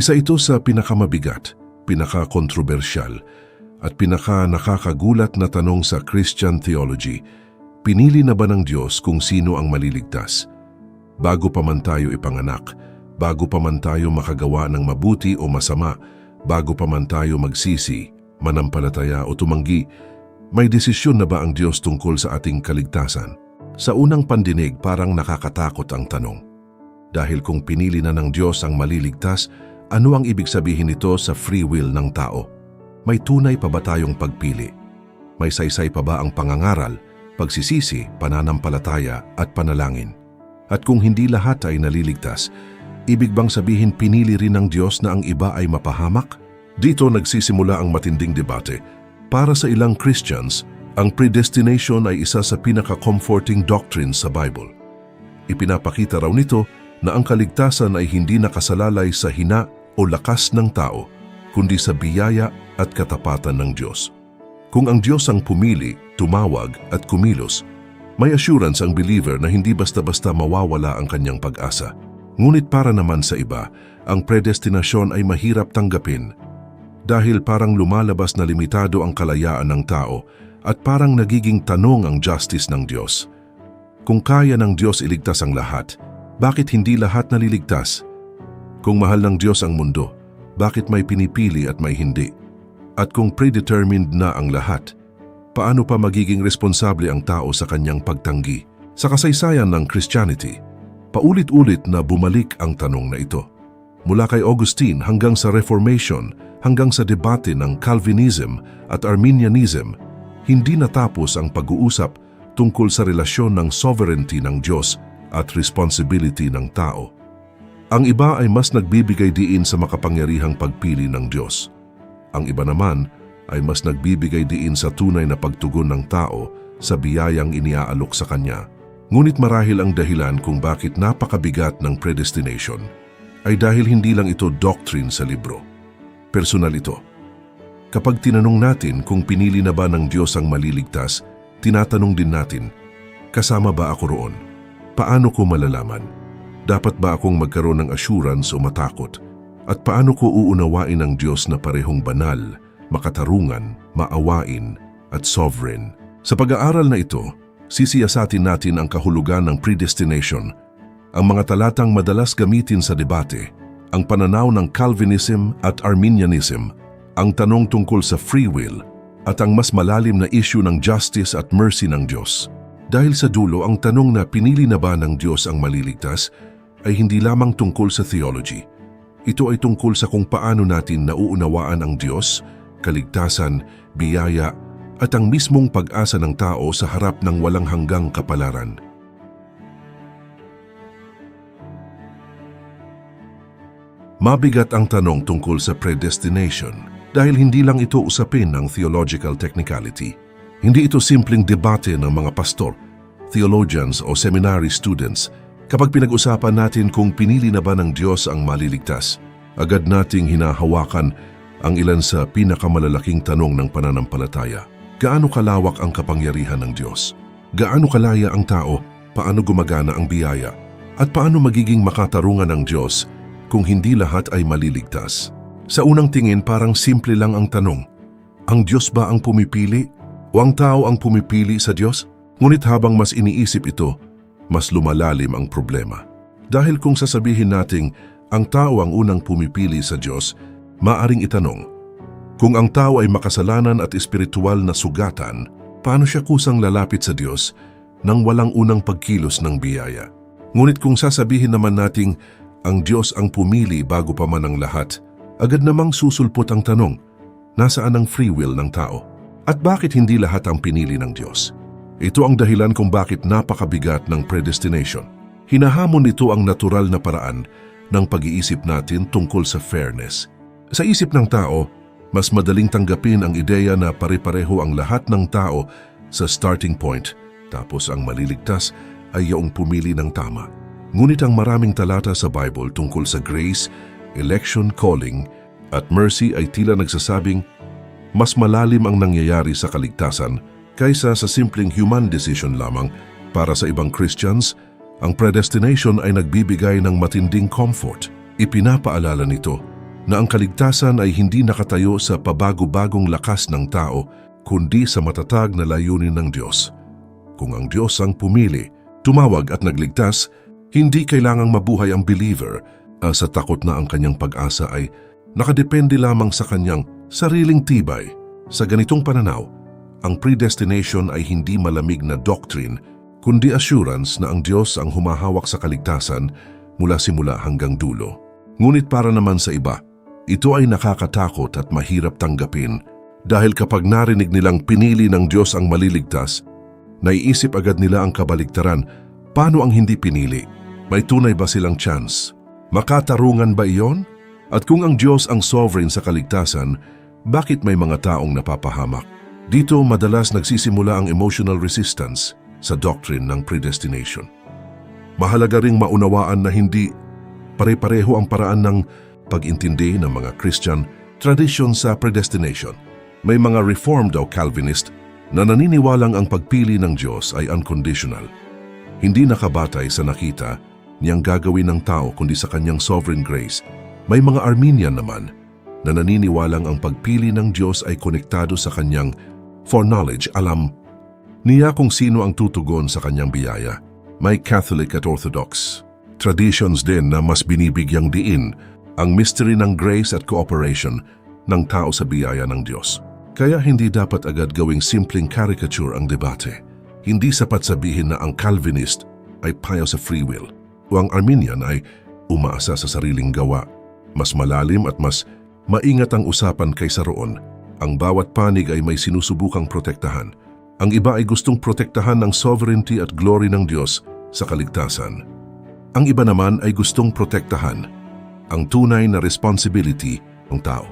Isa ito sa pinakamabigat, pinaka-kontrobersyal, at pinaka-nakakagulat na tanong sa Christian theology. Pinili na ba ng Diyos kung sino ang maliligtas? Bago pa man tayo ipanganak, bago pa man tayo makagawa ng mabuti o masama, bago pa man tayo magsisi, manampalataya o tumanggi, may desisyon na ba ang Diyos tungkol sa ating kaligtasan? Sa unang pandinig parang nakakatakot ang tanong. Dahil kung pinili na ng Diyos ang maliligtas, ano ang ibig sabihin nito sa free will ng tao? May tunay pa ba tayong pagpili? May saysay pa ba ang pangangaral, pagsisisi, pananampalataya at panalangin? At kung hindi lahat ay naliligtas, ibig bang sabihin pinili rin ng Diyos na ang iba ay mapahamak? Dito nagsisimula ang matinding debate. Para sa ilang Christians, ang predestination ay isa sa pinaka-comforting doctrines sa Bible. Ipinapakita raw nito na ang kaligtasan ay hindi nakasalalay sa hina o lakas ng tao, kundi sa biyaya at katapatan ng Diyos. Kung ang Diyos ang pumili, tumawag at kumilos, may assurance ang believer na hindi basta-basta mawawala ang kanyang pag-asa. Ngunit para naman sa iba, ang predestinasyon ay mahirap tanggapin dahil parang lumalabas na limitado ang kalayaan ng tao at parang nagiging tanong ang justice ng Diyos. Kung kaya ng Diyos iligtas ang lahat, bakit hindi lahat naliligtas? Kung mahal ng Diyos ang mundo, bakit may pinipili at may hindi? At kung predetermined na ang lahat, paano pa magiging responsable ang tao sa kanyang pagtanggi? Sa kasaysayan ng Christianity, paulit-ulit na bumalik ang tanong na ito. Mula kay Augustine hanggang sa Reformation, hanggang sa debate ng Calvinism at Arminianism, hindi natapos ang pag-uusap tungkol sa relasyon ng sovereignty ng Diyos at responsibility ng tao. Ang iba ay mas nagbibigay diin sa makapangyarihang pagpili ng Diyos. Ang iba naman ay mas nagbibigay diin sa tunay na pagtugon ng tao sa biyayang iniaalok sa kanya. Ngunit marahil ang dahilan kung bakit napakabigat ng predestination ay dahil hindi lang ito doctrine sa libro. Personal ito. Kapag tinanong natin kung pinili na ba ng Diyos ang maliligtas, tinatanong din natin, kasama ba ako roon? Paano ko malalaman? Dapat ba akong magkaroon ng assurance o matakot? At paano ko uunawain ang Diyos na parehong banal, makatarungan, maawain, at sovereign? Sa pag-aaral na ito, sisiyasatin natin ang kahulugan ng predestination, ang mga talatang madalas gamitin sa debate, ang pananaw ng Calvinism at Arminianism, ang tanong tungkol sa free will, at ang mas malalim na issue ng justice at mercy ng Diyos. Dahil sa dulo, ang tanong na pinili na ba ng Diyos ang maliligtas ay hindi lamang tungkol sa theology. Ito ay tungkol sa kung paano natin nauunawaan ang Diyos, kaligtasan, biyaya, at ang mismong pag-asa ng tao sa harap ng walang hanggang kapalaran. Mabigat ang tanong tungkol sa predestination dahil hindi lang ito usapin ng theological technicality. Hindi ito simpleng debate ng mga pastor, theologians o seminary students. Kapag pinag-usapan natin kung pinili na ba ng Diyos ang maliligtas, agad nating hinahawakan ang ilan sa pinakamalalaking tanong ng pananampalataya. Gaano kalawak ang kapangyarihan ng Diyos? Gaano kalaya ang tao? Paano gumagana ang biyaya? At paano magiging makatarungan ng Diyos kung hindi lahat ay maliligtas? Sa unang tingin parang simple lang ang tanong. Ang Diyos ba ang pumipili? O ang tao ang pumipili sa Diyos? Ngunit habang mas iniisip ito, mas lumalalim ang problema. Dahil kung sasabihin nating ang tao ang unang pumipili sa Diyos, maaring itanong, kung ang tao ay makasalanan at espiritual na sugatan, paano siya kusang lalapit sa Diyos nang walang unang pagkilos ng biyaya? Ngunit kung sasabihin naman nating ang Diyos ang pumili bago pa man ang lahat, agad namang susulpot ang tanong, nasaan ang free will ng tao? At bakit hindi lahat ang pinili ng Diyos? Ito ang dahilan kung bakit napakabigat ng predestination. Hinahamon nito ang natural na paraan ng pag-iisip natin tungkol sa fairness. Sa isip ng tao, mas madaling tanggapin ang ideya na pare-pareho ang lahat ng tao sa starting point, tapos ang maliligtas ay yaong pumili ng tama. Ngunit ang maraming talata sa Bible tungkol sa grace, election, calling, at mercy ay tila nagsasabing mas malalim ang nangyayari sa kaligtasan kaysa sa simpleng human decision lamang. Para sa ibang Christians, ang predestination ay nagbibigay ng matinding comfort. Ipinapaalala nito na ang kaligtasan ay hindi nakatayo sa pabago-bagong lakas ng tao, kundi sa matatag na layunin ng Diyos. Kung ang Diyos ang pumili, tumawag at nagligtas, hindi kailangang mabuhay ang believer sa takot na ang kanyang pag-asa ay nakadepende lamang sa kanyang sariling tibay. Sa ganitong pananaw, ang predestination ay hindi malamig na doctrine, kundi assurance na ang Diyos ang humahawak sa kaligtasan mula simula hanggang dulo. Ngunit para naman sa iba, ito ay nakakatakot at mahirap tanggapin dahil kapag narinig nilang pinili ng Diyos ang maliligtas, naiisip agad nila ang kabaligtaran. Paano ang hindi pinili? May tunay ba silang chance? Makatarungan ba iyon? At kung ang Diyos ang sovereign sa kaligtasan, bakit may mga taong napapahamak? Dito madalas nagsisimula ang emotional resistance sa doctrine ng predestination. Mahalaga ring maunawaan na hindi pare-pareho ang paraan ng pag-intindi ng mga Christian tradition sa predestination. May mga Reformed o Calvinist na naniniwalang ang pagpili ng Diyos ay unconditional. Hindi nakabatay sa nakita niyang gagawin ng tao kundi sa kanyang sovereign grace. May mga Arminian naman na naniniwalang ang pagpili ng Diyos ay konektado sa kanyang foreknowledge, alam niya kung sino ang tutugon sa kanyang biyaya. May Catholic at Orthodox traditions din na mas binibigyang diin ang mystery ng grace at cooperation ng tao sa biyaya ng Diyos. Kaya hindi dapat agad gawing simpleng caricature ang debate. Hindi sapat sabihin na ang Calvinist ay payo sa free will o ang Arminian ay umaasa sa sariling gawa. Mas malalim at mas maingat ang usapan kaysa roon. Ang bawat panig ay may sinusubukang protektahan. Ang iba ay gustong protektahan ng sovereignty at glory ng Diyos sa kaligtasan. Ang iba naman ay gustong protektahan ang tunay na responsibility ng tao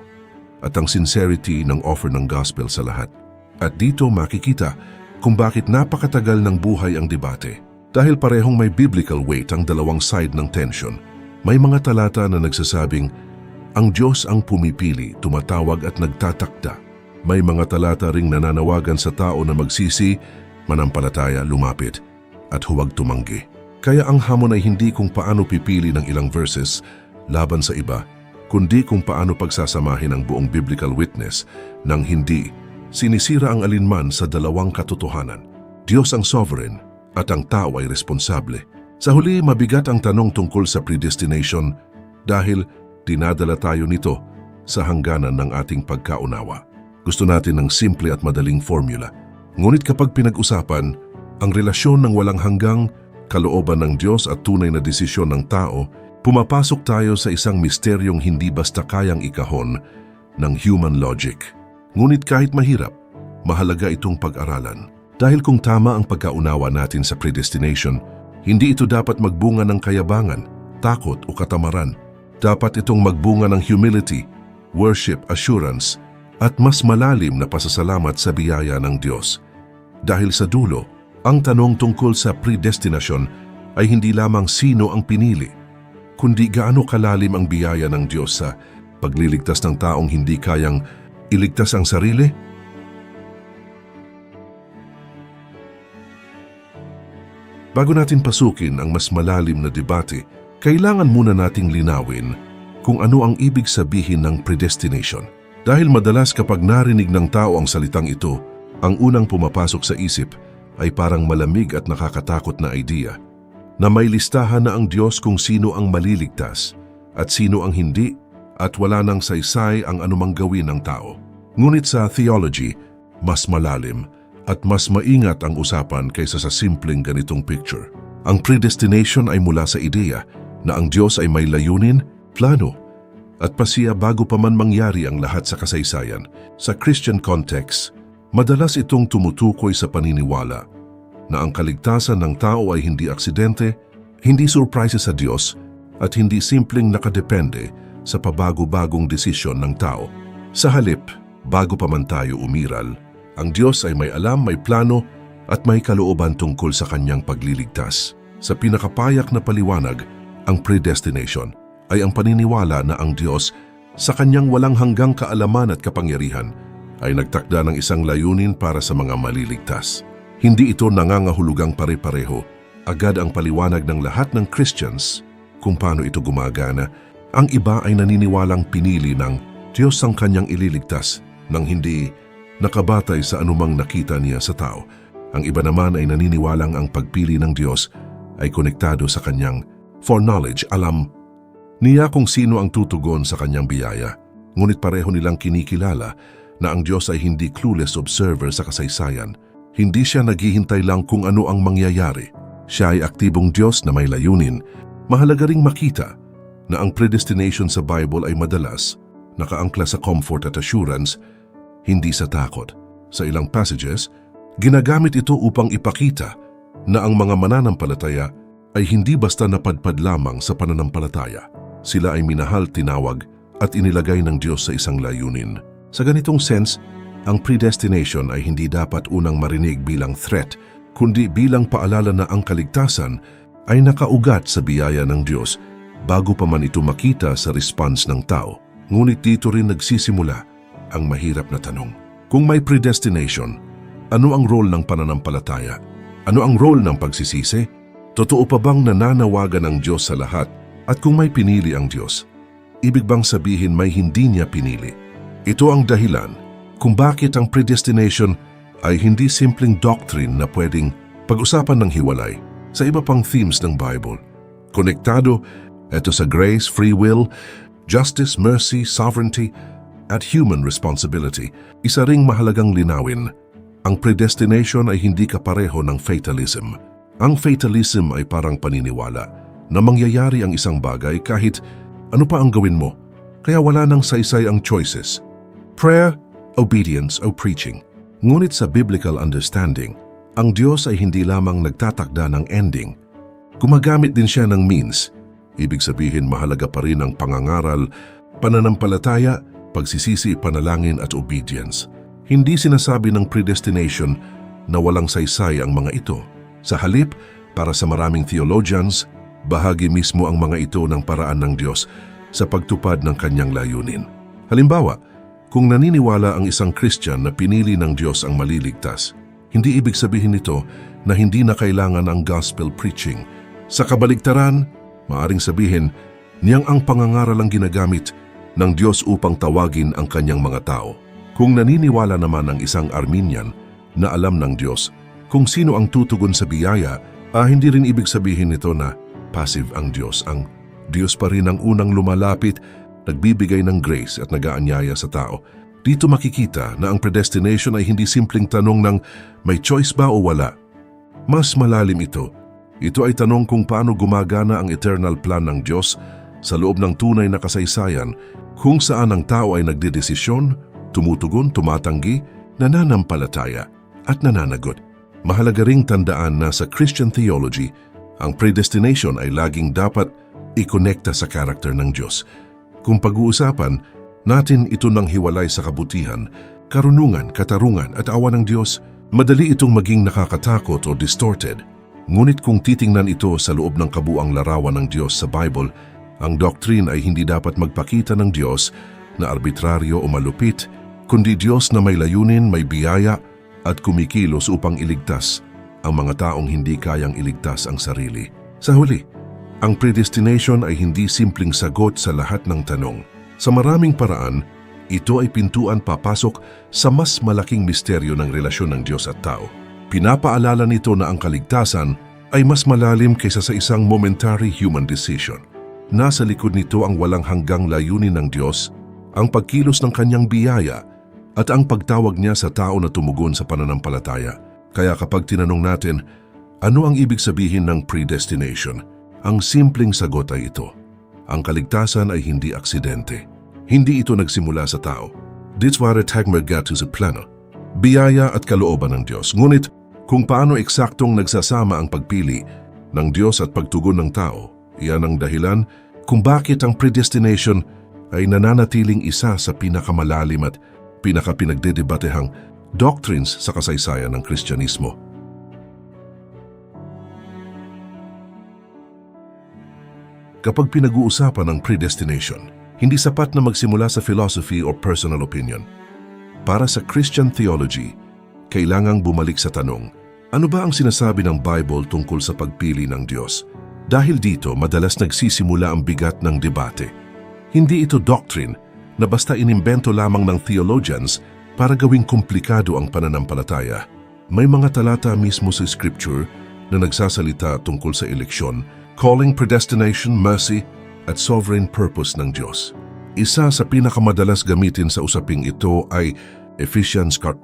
at ang sincerity ng offer ng gospel sa lahat. At dito makikita kung bakit napakatagal ng buhay ang debate. Dahil parehong may biblical weight ang dalawang side ng tension. May mga talata na nagsasabing, ang Diyos ang pumipili, tumatawag at nagtatakda. May mga talata ring nananawagan sa tao na magsisi, manampalataya, lumapit, at huwag tumanggi. Kaya ang hamon ay hindi kung paano pipili ng ilang verses laban sa iba, kundi kung paano pagsasamahin ang buong biblical witness nang hindi sinisira ang alinman sa dalawang katotohanan. Diyos ang sovereign at ang tao ay responsable. Sa huli, mabigat ang tanong tungkol sa predestination dahil dinadala tayo nito sa hangganan ng ating pagkaunawa. Gusto natin ng simple at madaling formula. Ngunit kapag pinag-usapan ang relasyon ng walang hanggang kalooban ng Diyos at tunay na desisyon ng tao, pumapasok tayo sa isang misteryong hindi basta kayang ikahon ng human logic. Ngunit kahit mahirap, mahalaga itong pag-aralan. Dahil kung tama ang pagkaunawa natin sa predestination, hindi ito dapat magbunga ng kayabangan, takot o katamaran. Dapat itong magbunga ng humility, worship, assurance, at mas malalim na pasasalamat sa biyaya ng Diyos. Dahil sa dulo, ang tanong tungkol sa predestination ay hindi lamang sino ang pinili, kundi gaano kalalim ang biyaya ng Diyos sa pagliligtas ng taong hindi kayang iligtas ang sarili. Bago natin pasukin ang mas malalim na debate, kailangan muna nating linawin kung ano ang ibig sabihin ng predestination. Dahil madalas kapag narinig ng tao ang salitang ito, ang unang pumapasok sa isip ay parang malamig at nakakatakot na idea na may listahan na ang Diyos kung sino ang maliligtas at sino ang hindi at wala nang saysay ang anumang gawin ng tao. Ngunit sa theology, mas malalim at mas maingat ang usapan kaysa sa simpleng ganitong picture. Ang predestination ay mula sa ideya na ang Diyos ay may layunin, plano, at pasiya bago pa man mangyari ang lahat sa kasaysayan. Sa Christian context, madalas itong tumutukoy sa paniniwala na ang kaligtasan ng tao ay hindi aksidente, hindi surprise sa Diyos, at hindi simpleng nakadepende sa pabago-bagong desisyon ng tao. Sa halip, bago pa man tayo umiral, ang Diyos ay may alam, may plano, at may kalooban tungkol sa kanyang pagliligtas. Sa pinakapayak na paliwanag, ang predestination ay ang paniniwala na ang Diyos sa kanyang walang hanggang kaalaman at kapangyarihan ay nagtakda ng isang layunin para sa mga maliligtas. Hindi ito nangangahulugang pare-pareho. Agad ang paliwanag ng lahat ng Christians kung paano ito gumagana. Ang iba ay naniniwalang pinili ng Diyos ang kanyang ililigtas nang hindi nakabatay sa anumang nakita niya sa tao. Ang iba naman ay naniniwalang ang pagpili ng Diyos ay konektado sa kanyang foreknowledge, alam niya kung sino ang tutugon sa kanyang biyaya. Ngunit pareho nilang kinikilala na ang Diyos ay hindi clueless observer sa kasaysayan. Hindi siya naghihintay lang kung ano ang mangyayari. Siya ay aktibong Diyos na may layunin. Mahalaga ring makita na ang predestination sa Bible ay madalas nakaangkla sa comfort at assurance, hindi sa takot. Sa ilang passages, ginagamit ito upang ipakita na ang mga mananampalataya ay hindi basta napadpad lamang sa pananampalataya. Sila ay minahal, tinawag at inilagay ng Diyos sa isang layunin. Sa ganitong sense, ang predestination ay hindi dapat unang marinig bilang threat, kundi bilang paalala na ang kaligtasan ay nakaugat sa biyaya ng Diyos bago pa man ito makita sa response ng tao. Ngunit dito rin nagsisimula ang mahirap na tanong. Kung may predestination, ano ang role ng pananampalataya? Ano ang role ng pagsisisi? Totoo pa bang nananawagan ang Diyos sa lahat? At kung may pinili ang Diyos, ibig bang sabihin may hindi niya pinili? Ito ang dahilan kung bakit ang predestination ay hindi simpleng doctrine na pwedeng pag-usapan ng hiwalay sa iba pang themes ng Bible. Konektado ito sa grace, free will, justice, mercy, sovereignty, at human responsibility. Isa ring mahalagang linawin, ang predestination ay hindi kapareho ng fatalism. Ang fatalism ay parang paniniwala na mangyayari ang isang bagay kahit ano pa ang gawin mo, kaya wala nang saysay ang choices. Prayer, obedience, o preaching. Ngunit sa biblical understanding, ang Diyos ay hindi lamang nagtatakda ng ending. Gumagamit din siya ng means. Ibig sabihin mahalaga pa rin ang pangangaral, pananampalataya, pagsisisi, panalangin at obedience. Hindi sinasabi ng predestination na walang saysay ang mga ito. Sa halip, para sa maraming theologians, bahagi mismo ang mga ito ng paraan ng Diyos sa pagtupad ng kanyang layunin. Halimbawa, kung naniniwala ang isang Christian na pinili ng Diyos ang maliligtas, hindi ibig sabihin nito na hindi na kailangan ang gospel preaching. Sa kabaligtaran, maaring sabihin niyang ang pangangaral ang ginagamit ng Diyos upang tawagin ang kanyang mga tao. Kung naniniwala naman ang isang Arminian na alam ng Diyos kung sino ang tutugon sa biyaya, hindi rin ibig sabihin nito na passive ang Diyos. Ang Diyos pa rin ang unang lumalapit, nagbibigay ng grace at nag-aanyaya sa tao. Dito makikita na ang predestination ay hindi simpleng tanong ng may choice ba o wala. Mas malalim ito. Ito ay tanong kung paano gumagana ang eternal plan ng Diyos sa loob ng tunay na kasaysayan, kung saan ang tao ay nagdedesisyon, tumutugon, tumatanggi, nananampalataya at nananagot. Mahalaga ring tandaan na sa Christian theology, ang predestination ay laging dapat ikonekta sa karakter ng Diyos. Kung pag-uusapan natin ito ng hiwalay sa kabutihan, karunungan, katarungan at awa ng Diyos, madali itong maging nakakatakot o distorted. Ngunit kung titingnan ito sa loob ng kabuang larawan ng Diyos sa Bible, ang doctrine ay hindi dapat magpakita ng Diyos na arbitraryo o malupit, kundi Diyos na may layunin, may biyaya at kumikilos upang iligtas ang mga taong hindi kayang iligtas ang sarili. Sa huli, ang predestination ay hindi simpleng sagot sa lahat ng tanong. Sa maraming paraan, ito ay pintuan papasok sa mas malaking misteryo ng relasyon ng Diyos at tao. Pinapaalala nito na ang kaligtasan ay mas malalim kaysa sa isang momentary human decision. Nasa likod nito ang walang hanggang layunin ng Diyos, ang pagkilos ng kanyang biyaya at ang pagtawag niya sa tao na tumugon sa pananampalataya. Kaya kapag tinanong natin, ano ang ibig sabihin ng predestination? Ang simpleng sagot ay ito. Ang kaligtasan ay hindi aksidente. Hindi ito nagsimula sa tao. Dit var ett hägmergat sa plano. Biyaya at kalooban ng Diyos. Ngunit kung paano eksaktong nagsasama ang pagpili ng Diyos at pagtugon ng tao, iyan ang dahilan kung bakit ang predestination ay nananatiling isa sa pinakamalalim at pinakapinagdedebatehang doctrines sa kasaysayan ng Kristyanismo. Kapag pinag-uusapan ang predestination, hindi sapat na magsimula sa philosophy or personal opinion. Para sa Christian theology, kailangang bumalik sa tanong, ano ba ang sinasabi ng Bible tungkol sa pagpili ng Diyos? Dahil dito, madalas nagsisimula ang bigat ng debate. Hindi ito doctrine na basta inimbento lamang ng theologians para gawing komplikado ang pananampalataya. May mga talata mismo sa Scripture na nagsasalita tungkol sa eleksyon, calling, predestination, mercy, at sovereign purpose ng Diyos. Isa sa pinakamadalas gamitin sa usaping ito ay Ephesians 1.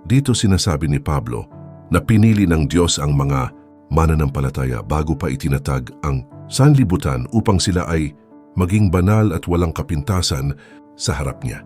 Dito sinasabi ni Pablo na pinili ng Diyos ang mga mananampalataya bago pa itinatag ang sanlibutan upang sila ay maging banal at walang kapintasan sa harap niya.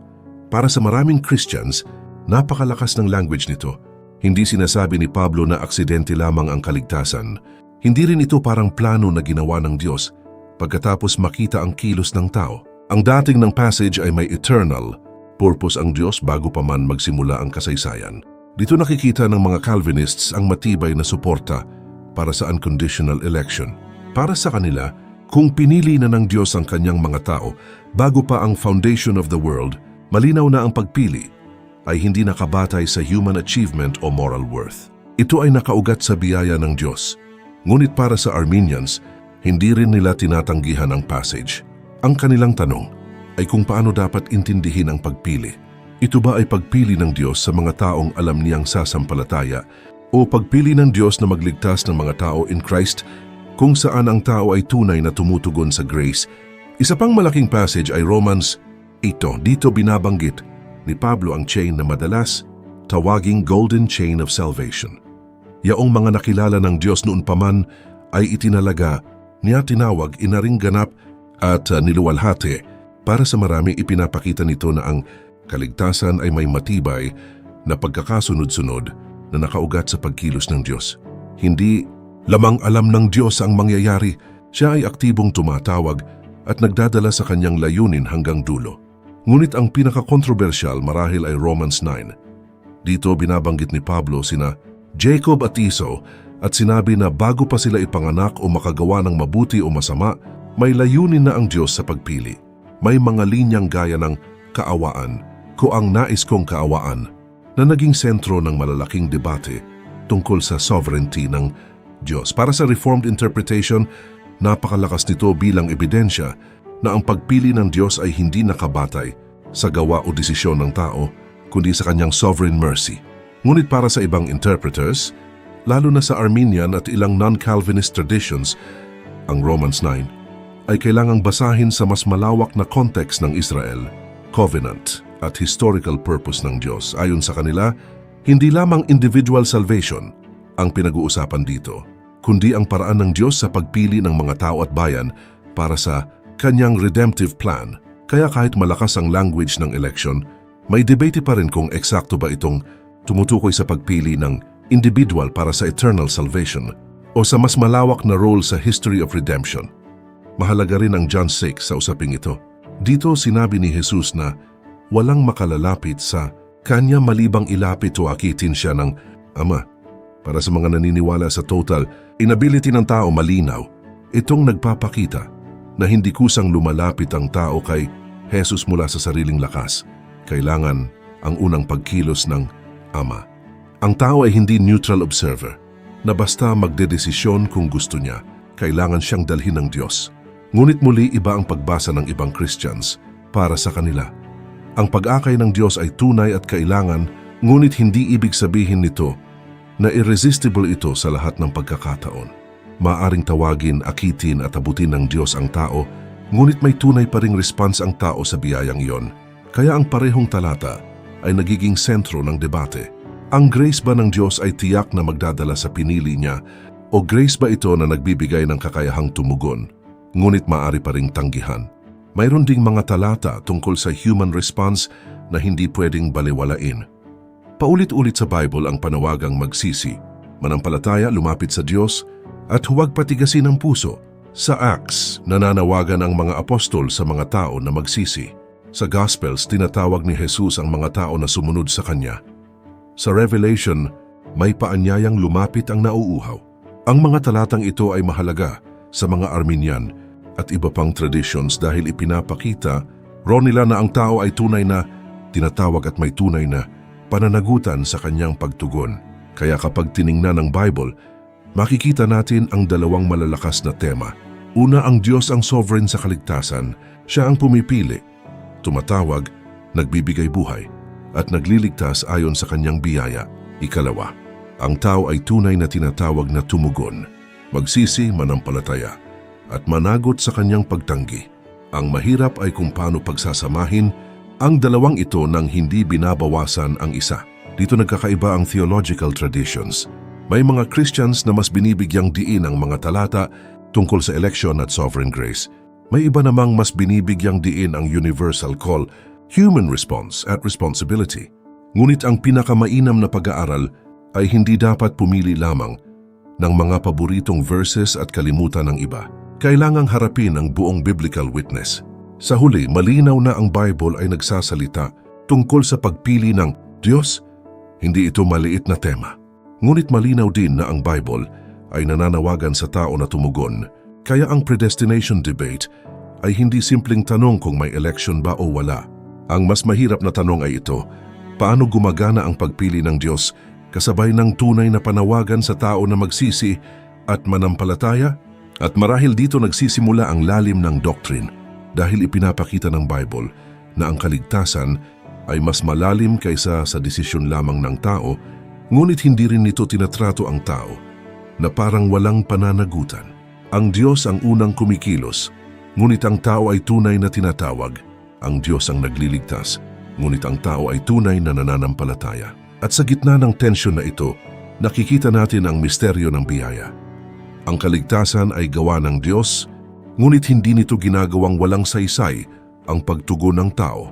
Para sa maraming Christians, napakalakas ng language nito. Hindi sinasabi ni Pablo na aksidente lamang ang kaligtasan. Hindi rin ito parang plano na ginawa ng Diyos pagkatapos makita ang kilos ng tao. Ang dating ng passage ay may eternal purpose ang Diyos bago pa man magsimula ang kasaysayan. Dito nakikita ng mga Calvinists ang matibay na suporta para sa unconditional election. Para sa kanila, kung pinili na ng Diyos ang kanyang mga tao bago pa ang foundation of the world, malinaw na ang pagpili ay hindi nakabatay sa human achievement o moral worth. Ito ay nakaugat sa biyaya ng Diyos. Ngunit para sa Arminians, hindi rin nila tinatanggihan ang passage. Ang kanilang tanong ay kung paano dapat intindihin ang pagpili. Ito ba ay pagpili ng Diyos sa mga taong alam niyang sasampalataya o pagpili ng Diyos na magligtas ng mga tao in Christ kung saan ang tao ay tunay na tumutugon sa grace? Isa pang malaking passage ay Romans 8. Dito binabanggit ni Pablo ang chain na madalas tawaging golden chain of salvation. Yaong mga nakilala ng Diyos noon pa man ay itinalaga niya tinawag, inaring ganap at niluwalhati. Para sa marami, ipinapakita nito na ang kaligtasan ay may matibay na pagkakasunod-sunod na nakaugat sa pagkilos ng Diyos. Hindi lamang alam ng Diyos ang mangyayari, siya ay aktibong tumatawag at nagdadala sa kanyang layunin hanggang dulo. Ngunit ang pinaka-kontrobersyal marahil ay Romans 9. Dito binabanggit ni Pablo sina Jacob at Esau at sinabi na bago pa sila ipanganak o makagawa ng mabuti o masama, may layunin na ang Diyos sa pagpili. May mga linyang gaya ng kaawaan, ko ang nais kong kaawaan, na naging sentro ng malalaking debate tungkol sa sovereignty ng Diyos. Para sa Reformed interpretation, napakalakas nito bilang ebidensya na ang pagpili ng Diyos ay hindi nakabatay sa gawa o desisyon ng tao, kundi sa kanyang sovereign mercy. Ngunit para sa ibang interpreters, lalo na sa Arminian at ilang non-Calvinist traditions, ang Romans 9 ay kailangang basahin sa mas malawak na context ng Israel, covenant at historical purpose ng Diyos. Ayon sa kanila, hindi lamang individual salvation ang pinag-uusapan dito, kundi ang paraan ng Diyos sa pagpili ng mga tao at bayan para sa kanyang redemptive plan. Kaya kahit malakas ang language ng election, may debate pa rin kung eksakto ba itong tumutukoy sa pagpili ng individual para sa eternal salvation o sa mas malawak na role sa history of redemption. Mahalaga rin ang John 6 sa usaping ito. Dito sinabi ni Jesus na walang makalalapit sa kanya malibang ilapit o akitin siya ng Ama. Para sa mga naniniwala sa total inability ng tao malinaw, itong nagpapakita na hindi kusang lumalapit ang tao kay Jesus mula sa sariling lakas. Kailangan ang unang pagkilos ng Ama. Ang tao ay hindi neutral observer na basta magdedesisyon kung gusto niya. Kailangan siyang dalhin ng Diyos. Ngunit muli iba ang pagbasa ng ibang Christians para sa kanila. Ang pag-akay ng Diyos ay tunay at kailangan, ngunit hindi ibig sabihin nito na irresistible ito sa lahat ng pagkakataon. Maaring tawagin, akitin at abutin ng Diyos ang tao, ngunit may tunay pa ring response ang tao sa biyayang iyon. Kaya ang parehong talata ay nagiging sentro ng debate. Ang grace ba ng Diyos ay tiyak na magdadala sa pinili niya o grace ba ito na nagbibigay ng kakayahang tumugon, ngunit maaari pa ring tanggihan? Mayroon ding mga talata tungkol sa human response na hindi pwedeng balewalain. Paulit-ulit sa Bible ang panawagang magsisi, manampalataya, lumapit sa Diyos, at huwag patigasin ang puso. Sa Acts, nananawagan ang mga apostol sa mga tao na magsisi. Sa Gospels, tinatawag ni Jesus ang mga tao na sumunod sa Kanya. Sa Revelation, may paanyayang lumapit ang nauuhaw. Ang mga talatang ito ay mahalaga sa mga Arminian at iba pang traditions dahil ipinapakita ron nila na ang tao ay tunay na tinatawag at may tunay na pananagutan sa kanyang pagtugon. Kaya kapag tiningnan ng Bible, makikita natin ang dalawang malalakas na tema, Una, ang Diyos ang sovereign sa kaligtasan. Siya ang pumipili, tumatawag, nagbibigay buhay, at nagliligtas ayon sa kanyang biyaya. Ikalawa, ang tao ay tunay na tinatawag na tumugon, magsisi, manampalataya, at managot sa kanyang pagtanggi. Ang mahirap ay kung paano pagsasamahin ang dalawang ito nang hindi binabawasan ang isa. Dito nagkakaiba ang theological traditions. May mga Christians na mas binibigyang diin ang mga talata tungkol sa election at sovereign grace. May iba namang mas binibigyang diin ang universal call, human response at responsibility. Ngunit ang pinakamainam na pag-aaral ay hindi dapat pumili lamang ng mga paboritong verses at kalimutan ng iba. Kailangang harapin ang buong biblical witness. Sa huli, malinaw na ang Bible ay nagsasalita tungkol sa pagpili ng Diyos. Hindi ito maliit na tema. Ngunit malinaw din na ang Bible ay nananawagan sa tao na tumugon. Kaya ang predestination debate ay hindi simpleng tanong kung may election ba o wala. Ang mas mahirap na tanong ay ito, paano gumagana ang pagpili ng Diyos kasabay ng tunay na panawagan sa tao na magsisi at manampalataya? At marahil dito nagsisimula ang lalim ng doctrine dahil ipinapakita ng Bible na ang kaligtasan ay mas malalim kaysa sa desisyon lamang ng tao, ngunit hindi rin nito tinatrato ang tao na parang walang pananagutan. Ang Diyos ang unang kumikilos, ngunit ang tao ay tunay na tinatawag. Ang Diyos ang nagliligtas, ngunit ang tao ay tunay na nananampalataya. At sa gitna ng tensyon na ito, nakikita natin ang misteryo ng biyaya. Ang kaligtasan ay gawa ng Diyos, ngunit hindi nito ginagawang walang saysay ang pagtugon ng tao.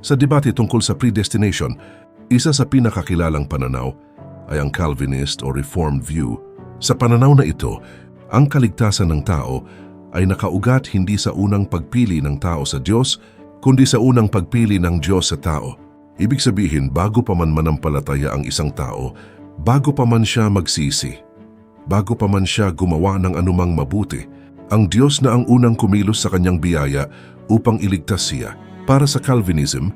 Sa debate tungkol sa predestination, isa sa pinakakilalang pananaw ay ang Calvinist o Reformed view. Sa pananaw na ito, ang kaligtasan ng tao ay nakaugat hindi sa unang pagpili ng tao sa Diyos, kundi sa unang pagpili ng Diyos sa tao. Ibig sabihin, bago pa man manampalataya ang isang tao, bago pa man siya magsisi, bago pa man siya gumawa ng anumang mabuti, ang Diyos na ang unang kumilos sa kanyang biyaya upang iligtas siya. Para sa Calvinism,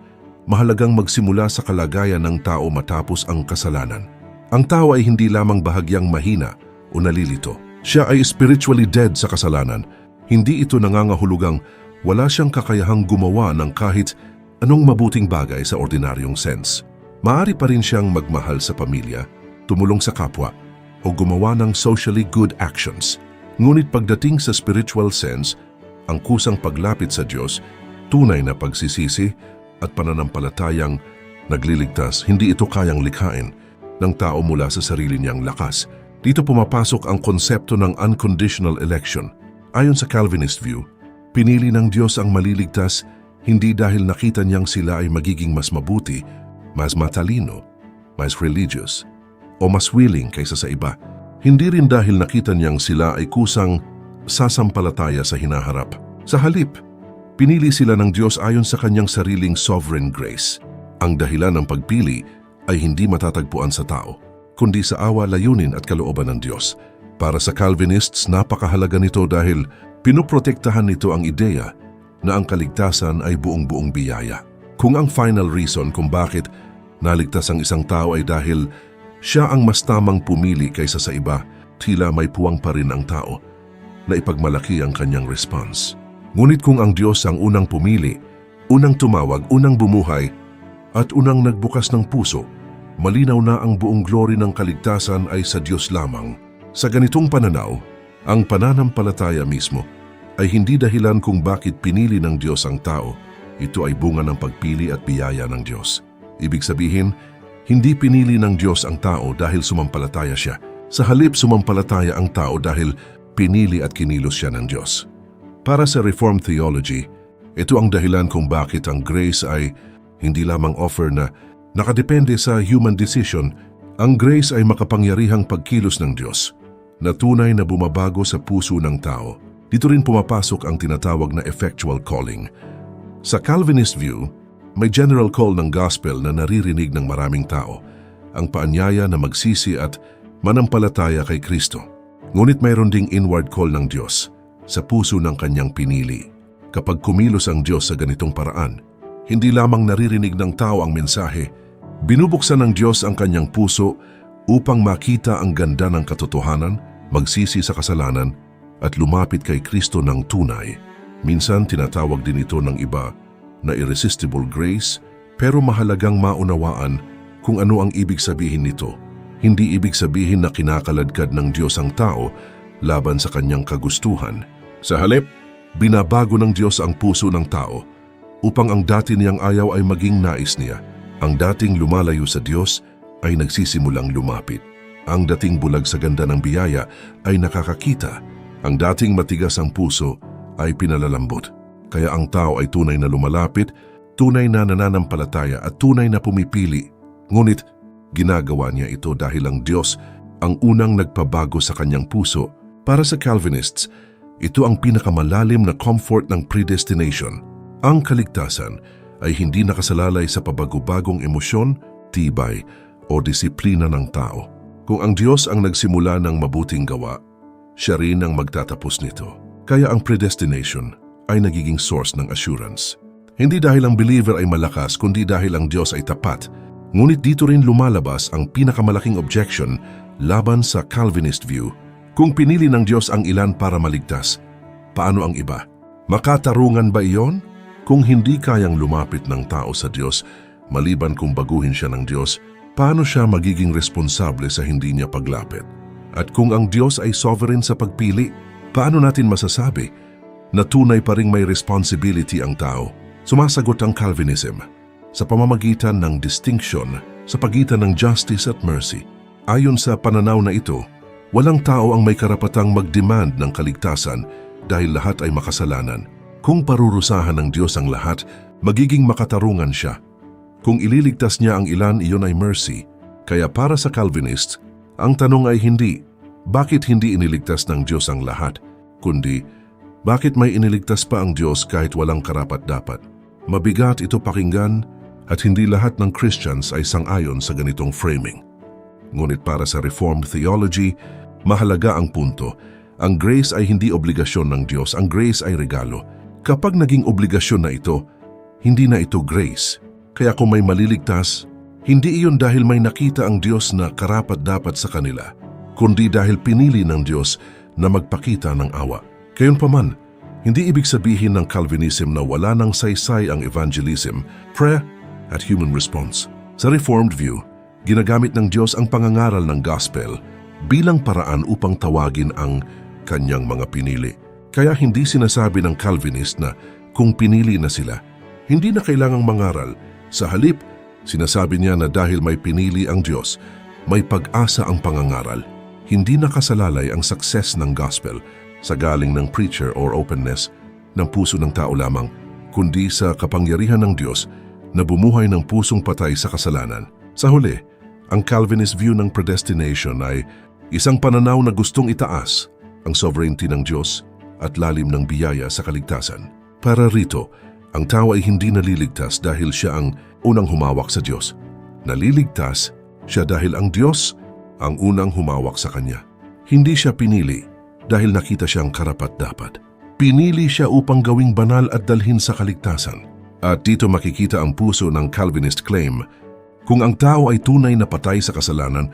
mahalagang magsimula sa kalagayan ng tao matapos ang kasalanan. Ang tao ay hindi lamang bahagyang mahina o nalilito. Siya ay spiritually dead sa kasalanan. Hindi ito nangangahulugang wala siyang kakayahang gumawa ng kahit anong mabuting bagay sa ordinaryong sense. Maaari pa rin siyang magmahal sa pamilya, tumulong sa kapwa, o gumawa ng socially good actions. Ngunit pagdating sa spiritual sense, ang kusang paglapit sa Diyos, tunay na pagsisisi at pananampalatayang nagliligtas, hindi ito kayang likhain ng tao mula sa sarili niyang lakas. Dito pumapasok ang konsepto ng unconditional election. Ayon sa Calvinist view, pinili ng Diyos ang maliligtas hindi dahil nakita niyang sila ay magiging mas mabuti, mas matalino, mas religious, o mas willing kaysa sa iba. Hindi rin dahil nakita niyang sila ay kusang sasampalataya sa hinaharap. Sa halip, pinili sila ng Diyos ayon sa kanyang sariling sovereign grace. Ang dahilan ng pagpili ay hindi matatagpuan sa tao, kundi sa awa, layunin at kalooban ng Diyos. Para sa Calvinists, napakahalaga nito dahil pinoprotektahan nito ang ideya na ang kaligtasan ay buong-buong biyaya. Kung ang final reason kung bakit naligtas ang isang tao ay dahil siya ang mas tamang pumili kaysa sa iba, tila may puwang pa rin ang tao na ipagmalaki ang kanyang response. Ngunit kung ang Diyos ang unang pumili, unang tumawag, unang bumuhay, at unang nagbukas ng puso, malinaw na ang buong glory ng kaligtasan ay sa Diyos lamang. Sa ganitong pananaw, ang pananampalataya mismo ay hindi dahilan kung bakit pinili ng Diyos ang tao. Ito ay bunga ng pagpili at biyaya ng Diyos. Ibig sabihin, hindi pinili ng Diyos ang tao dahil sumampalataya siya. Sa halip, sumampalataya ang tao dahil pinili at kinilos siya ng Diyos. Para sa Reformed theology, ito ang dahilan kung bakit ang grace ay hindi lamang offer na nakadepende sa human decision. Ang grace ay makapangyarihang pagkilos ng Diyos na tunay na bumabago sa puso ng tao. Dito rin pumapasok ang tinatawag na effectual calling. Sa Calvinist view, may general call ng gospel na naririnig ng maraming tao, ang paanyaya na magsisi at manampalataya kay Kristo. Ngunit mayroon ding inward call ng Diyos sa puso ng kanyang pinili. Kapag kumilos ang Diyos sa ganitong paraan, hindi lamang naririnig ng tao ang mensahe, binubuksan ng Diyos ang kanyang puso upang makita ang ganda ng katotohanan, magsisi sa kasalanan, at lumapit kay Kristo ng tunay. Minsan tinatawag din ito ng iba na irresistible grace, pero mahalagang maunawaan kung ano ang ibig sabihin nito. Hindi ibig sabihin na kinakaladkad ng Diyos ang tao laban sa kanyang kagustuhan. Sa halip, binabago ng Diyos ang puso ng tao upang ang dati niyang ayaw ay maging nais niya. Ang dating lumalayo sa Diyos ay nagsisimulang lumapit. Ang dating bulag sa ganda ng biyaya ay nakakakita. Ang dating matigas ang puso ay pinalalambot. Kaya ang tao ay tunay na lumalapit, tunay na nananampalataya at tunay na pumipili. Ngunit ginagawa niya ito dahil ang Diyos ang unang nagpabago sa kanyang puso. Para sa Calvinists, ito ang pinakamalalim na comfort ng predestination. Ang kaligtasan ay hindi nakasalalay sa pabago-bagong emosyon, tibay o disiplina ng tao. Kung ang Diyos ang nagsimula ng mabuting gawa, siya rin ang magtatapos nito. Kaya ang predestination ay nagiging source ng assurance. Hindi dahil ang believer ay malakas, kundi dahil ang Diyos ay tapat. Ngunit dito rin lumalabas ang pinakamalaking objection laban sa Calvinist view. Kung pinili ng Diyos ang ilan para maligtas, paano ang iba? Makatarungan ba iyon? Kung hindi kayang lumapit ng tao sa Diyos, maliban kung baguhin siya ng Diyos, paano siya magiging responsable sa hindi niya paglapit? At kung ang Diyos ay sovereign sa pagpili, paano natin masasabi na tunay pa ring may responsibility ang tao? Sumasagot ang Calvinism sa pamamagitan ng distinction sa pagitan ng justice at mercy. Ayon sa pananaw na ito, walang tao ang may karapatang mag-demand ng kaligtasan dahil lahat ay makasalanan. Kung parurusahan ng Diyos ang lahat, magiging makatarungan siya. Kung ililigtas niya ang ilan, iyon ay mercy. Kaya para sa Calvinists, ang tanong ay hindi, bakit hindi iniligtas ng Diyos ang lahat? Kundi, bakit may iniligtas pa ang Diyos kahit walang karapat-dapat? Mabigat ito pakinggan at hindi lahat ng Christians ay sang-ayon sa ganitong framing. Ngunit para sa Reformed theology, mahalaga ang punto. Ang grace ay hindi obligasyon ng Diyos, ang grace ay regalo. Kapag naging obligasyon na ito, hindi na ito grace. Kaya kung may maliligtas, hindi iyon dahil may nakita ang Diyos na karapat-dapat sa kanila, kundi dahil pinili ng Diyos na magpakita ng awa. Gayunpaman, hindi ibig sabihin ng Calvinism na wala ng saysay ang evangelism, prayer at human response. Sa Reformed view, ginagamit ng Diyos ang pangangaral ng gospel bilang paraan upang tawagin ang kanyang mga pinili. Kaya hindi sinasabi ng Calvinist na kung pinili na sila, hindi na kailangang mangaral. Sa halip, sinasabi niya na dahil may pinili ang Diyos, may pag-asa ang pangangaral. Hindi nakasalalay ang success ng gospel sa galing ng preacher or openness ng puso ng tao lamang, kundi sa kapangyarihan ng Diyos na bumuhay ng pusong patay sa kasalanan. Sa huli, ang Calvinist view ng predestination ay isang pananaw na gustong itaas ang sovereignty ng Diyos at lalim ng biyaya sa kaligtasan. Para rito, ang tao ay hindi naliligtas dahil siya ang unang humawak sa Diyos. Naliligtas siya dahil ang Diyos ang unang humawak sa kanya. Hindi siya pinili dahil nakita siyang karapat-dapat. Pinili siya upang gawing banal at dalhin sa kaligtasan. At dito makikita ang puso ng Calvinist claim. Kung ang tao ay tunay na patay sa kasalanan,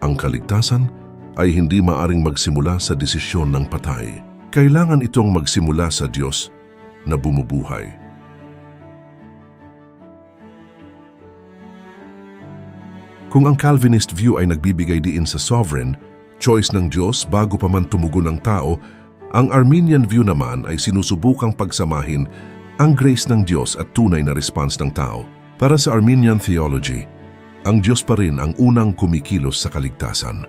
ang kaligtasan ay hindi maaring magsimula sa desisyon ng patay. Kailangan itong magsimula sa Diyos na bumubuhay. Kung ang Calvinist view ay nagbibigay diin sa sovereign, choice ng Diyos bago pa man tumugon ng tao, ang Arminian view naman ay sinusubukang pagsamahin ang grace ng Diyos at tunay na response ng tao. Para sa Arminian theology, ang Diyos pa rin ang unang kumikilos sa kaligtasan.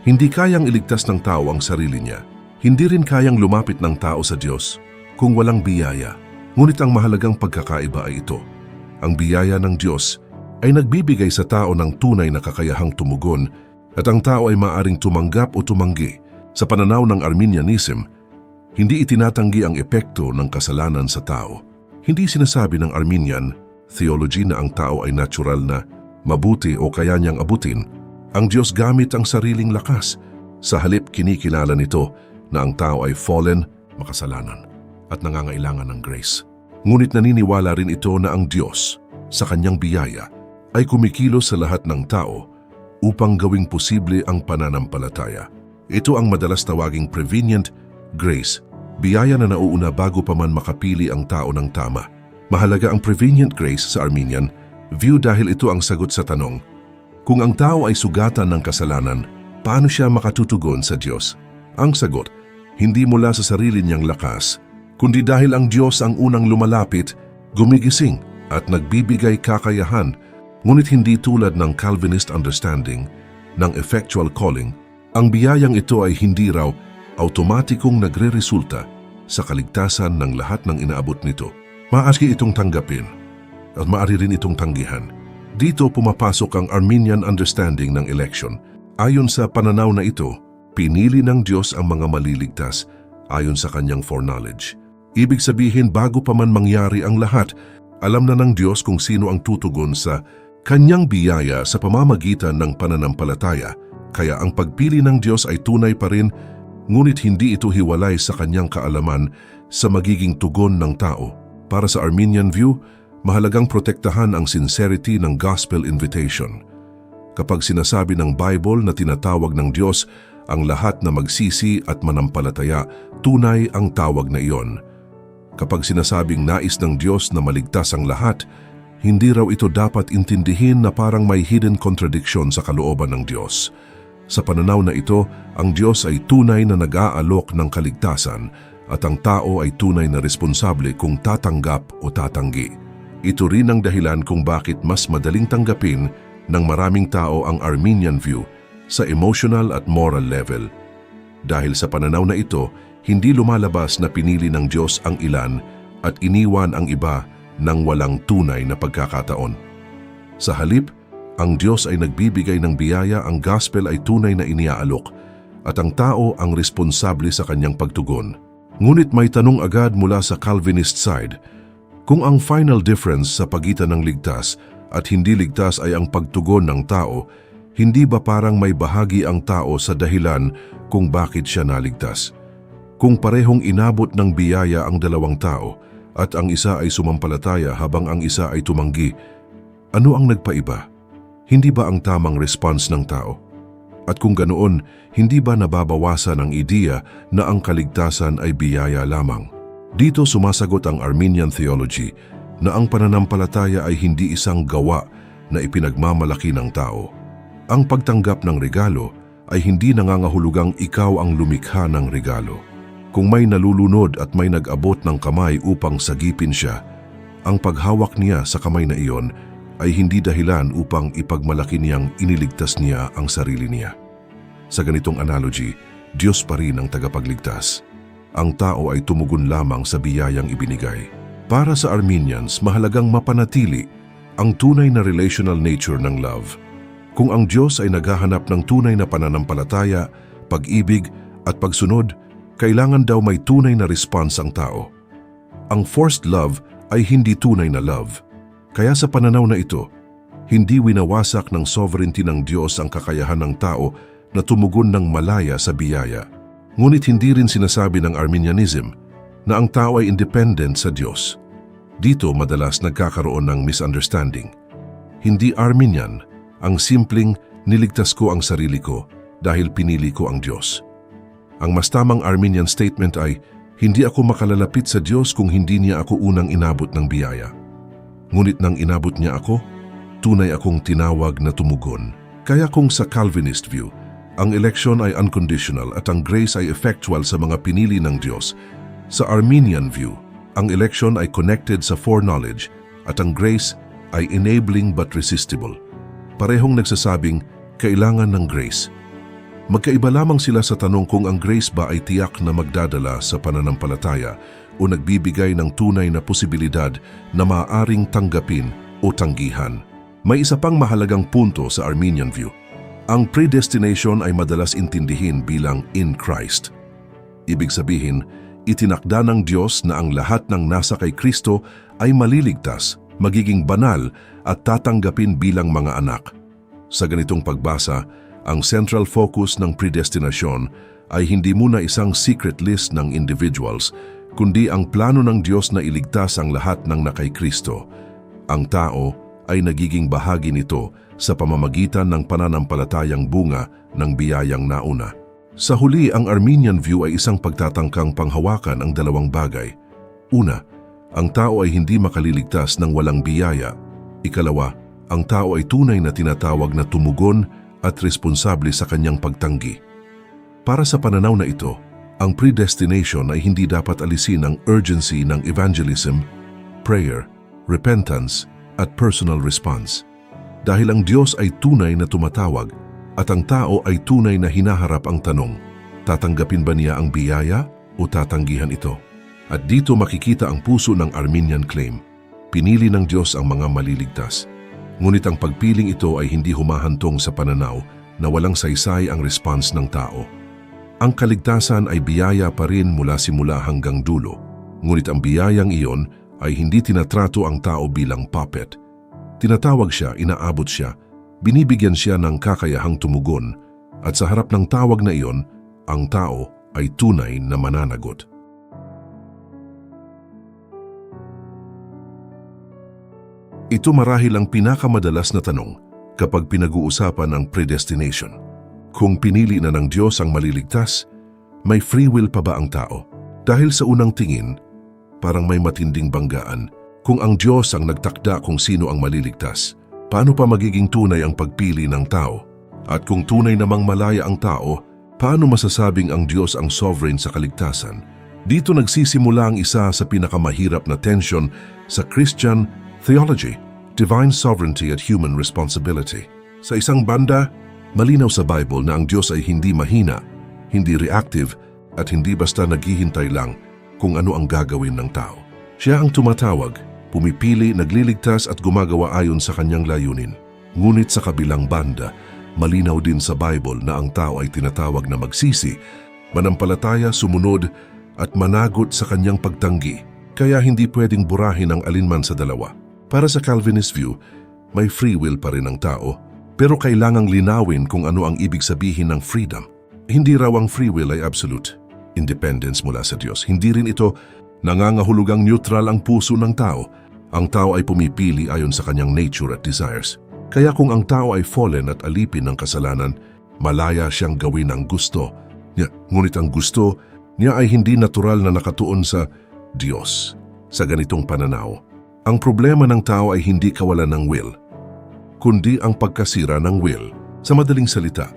Hindi kayang iligtas ng tao ang sarili niya. Hindi rin kayang lumapit ng tao sa Diyos kung walang biyaya. Ngunit ang mahalagang pagkakaiba ay ito. Ang biyaya ng Diyos ay nagbibigay sa tao ng tunay na kakayahang tumugon at ang tao ay maaring tumanggap o tumanggi. Sa pananaw ng Arminianism, hindi itinatanggi ang epekto ng kasalanan sa tao. Hindi sinasabi ng Arminian theology na ang tao ay natural na mabuti o kaya niyang abutin ang Diyos gamit ang sariling lakas. Sa halip, kinikilala nito na ang tao ay fallen, makasalanan at nangangailangan ng grace. Ngunit naniniwala rin ito na ang Diyos sa kanyang biyaya ay kumikilos sa lahat ng tao upang gawing posible ang pananampalataya. Ito ang madalas tawaging prevenient grace, biyaya na nauuna bago pa man makapili ang tao ng tama. Mahalaga ang prevenient grace sa Arminian view dahil ito ang sagot sa tanong, kung ang tao ay sugatan ng kasalanan, paano siya makatutugon sa Diyos? Ang sagot, hindi mula sa sarili niyang lakas, kundi dahil ang Diyos ang unang lumalapit, gumigising at nagbibigay kakayahan, ngunit hindi tulad ng Calvinist understanding ng effectual calling, ang biyayang ito ay hindi raw automatikong nagre-resulta sa kaligtasan ng lahat ng inaabot nito. Maaari itong tanggapin at maaari rin itong tanggihan. Dito pumapasok ang Arminian understanding ng election. Ayon sa pananaw na ito, pinili ng Diyos ang mga maliligtas ayon sa kanyang foreknowledge. Ibig sabihin bago pa man mangyari ang lahat, alam na ng Diyos kung sino ang tutugon sa kanyang biyaya sa pamamagitan ng pananampalataya. Kaya ang pagpili ng Diyos ay tunay pa rin, ngunit hindi ito hiwalay sa kanyang kaalaman sa magiging tugon ng tao. Para sa Arminian view, mahalagang protektahan ang sincerity ng gospel invitation. Kapag sinasabi ng Bible na tinatawag ng Diyos ang lahat na magsisi at manampalataya, tunay ang tawag na iyon. Kapag sinasabing nais ng Diyos na maligtas ang lahat, hindi raw ito dapat intindihin na parang may hidden contradiction sa kalooban ng Diyos. Sa pananaw na ito, ang Diyos ay tunay na nag-aalok ng kaligtasan at ang tao ay tunay na responsable kung tatanggap o tatanggi. Ito rin ang dahilan kung bakit mas madaling tanggapin ng maraming tao ang Arminian view sa emotional at moral level. Dahil sa pananaw na ito, hindi lumalabas na pinili ng Diyos ang ilan at iniwan ang iba ng walang tunay na pagkakataon. Sa halip, ang Diyos ay nagbibigay ng biyaya, ang gospel ay tunay na iniaalok at ang tao ang responsable sa kanyang pagtugon. Ngunit may tanong agad mula sa Calvinist side, kung ang final difference sa pagitan ng ligtas at hindi ligtas ay ang pagtugon ng tao, hindi ba parang may bahagi ang tao sa dahilan kung bakit siya naligtas? Kung parehong inabot ng biyaya ang dalawang tao at ang isa ay sumampalataya habang ang isa ay tumanggi, ano ang nagpaiba? Hindi ba ang tamang response ng tao? At kung ganoon, hindi ba nababawasan ang ideya na ang kaligtasan ay biyaya lamang? Dito sumasagot ang Arminian theology na ang pananampalataya ay hindi isang gawa na ipinagmamalaki ng tao. Ang pagtanggap ng regalo ay hindi nangangahulugang ikaw ang lumikha ng regalo. Kung may nalulunod at may nag-abot ng kamay upang sagipin siya, ang paghawak niya sa kamay na iyon ay hindi dahilan upang ipagmalaki niyang iniligtas niya ang sarili niya. Sa ganitong analogy, Diyos pa rin ang tagapagligtas. Ang tao ay tumugon lamang sa biyayang ibinigay. Para sa Arminians, mahalagang mapanatili ang tunay na relational nature ng love. Kung ang Diyos ay naghahanap ng tunay na pananampalataya, pag-ibig at pagsunod, kailangan daw may tunay na response ang tao. Ang forced love ay hindi tunay na love. Kaya sa pananaw na ito, hindi winawasak ng sovereignty ng Diyos ang kakayahan ng tao na tumugon ng malaya sa biyaya. Ngunit hindi rin sinasabi ng Arminianism na ang tao ay independent sa Diyos. Dito madalas nagkakaroon ng misunderstanding. Hindi Arminian ang simpleng niligtas ko ang sarili ko dahil pinili ko ang Diyos. Ang mas tamang Arminian statement ay, hindi ako makalalapit sa Diyos kung hindi niya ako unang inabot ng biyaya. Ngunit nang inabot niya ako, tunay akong tinawag na tumugon. Kaya kung sa Calvinist view, ang election ay unconditional at ang grace ay effectual sa mga pinili ng Diyos, sa Arminian view, ang election ay connected sa foreknowledge at ang grace ay enabling but resistible. Parehong nagsasabing, kailangan ng grace. Magkaiba lamang sila sa tanong kung ang grace ba ay tiyak na magdadala sa pananampalataya o nagbibigay ng tunay na posibilidad na maaaring tanggapin o tanggihan. May isa pang mahalagang punto sa Arminian view. Ang predestination ay madalas intindihin bilang in Christ. Ibig sabihin, itinakda ng Diyos na ang lahat ng nasa kay Kristo ay maliligtas, magiging banal at tatanggapin bilang mga anak. Sa ganitong pagbasa, ang central focus ng predestination ay hindi muna isang secret list ng individuals, kundi ang plano ng Diyos na iligtas ang lahat ng nakay Kristo. Ang tao ay nagiging bahagi nito sa pamamagitan ng pananampalatayang bunga ng biyayang nauna. Sa huli, ang Arminian view ay isang pagtatangkang panghawakan ang dalawang bagay. Una, ang tao ay hindi makaliligtas ng walang biyaya. Ikalawa, ang tao ay tunay na tinatawag na tumugon at responsable sa kanyang pagtanggi. Para sa pananaw na ito, ang predestination ay hindi dapat alisin ang urgency ng evangelism, prayer, repentance, at personal response. Dahil ang Diyos ay tunay na tumatawag at ang tao ay tunay na hinaharap ang tanong, tatanggapin ba niya ang biyaya o tatanggihan ito? At dito makikita ang puso ng Arminian claim. Pinili ng Diyos ang mga maliligtas. Ngunit ang pagpiling ito ay hindi humahantong sa pananaw na walang saysay ang response ng tao. Ang kaligtasan ay biyaya pa rin mula simula hanggang dulo. Ngunit ang biyayang iyon ay hindi tinatrato ang tao bilang puppet. Tinatawag siya, inaabot siya, binibigyan siya ng kakayahang tumugon, at sa harap ng tawag na iyon, ang tao ay tunay na mananagot. Ito marahil ang pinakamadalas na tanong kapag pinag-uusapan ang predestination. Kung pinili na ng Diyos ang maliligtas, may free will pa ba ang tao? Dahil sa unang tingin, parang may matinding banggaan. Kung ang Diyos ang nagtakda kung sino ang maliligtas, paano pa magiging tunay ang pagpili ng tao? At kung tunay namang malaya ang tao, paano masasabing ang Diyos ang sovereign sa kaligtasan? Dito nagsisimula ang isa sa pinakamahirap na tension sa Christian theology, divine sovereignty at human responsibility. Sa isang banda, malinaw sa Bible na ang Diyos ay hindi mahina, hindi reactive, at hindi basta naghihintay lang kung ano ang gagawin ng tao. Siya ang tumatawag, pumipili, nagliligtas at gumagawa ayon sa kanyang layunin. Ngunit sa kabilang banda, malinaw din sa Bible na ang tao ay tinatawag na magsisi, manampalataya, sumunod at managot sa kanyang pagtanggi, kaya hindi pwedeng burahin ang alinman sa dalawa. Para sa Calvinist view, may free will pa rin ang tao, pero kailangang linawin kung ano ang ibig sabihin ng freedom. Hindi raw ang free will ay absolute independence mula sa Diyos. Hindi rin ito nangangahulugang neutral ang puso ng tao. Ang tao ay pumipili ayon sa kanyang nature at desires. Kaya kung ang tao ay fallen at alipin ng kasalanan, malaya siyang gawin ang gusto niya. Ngunit ang gusto niya ay hindi natural na nakatuon sa Diyos. Sa ganitong pananaw, ang problema ng tao ay hindi kawalan ng will, kundi ang pagkasira ng will. Sa madaling salita,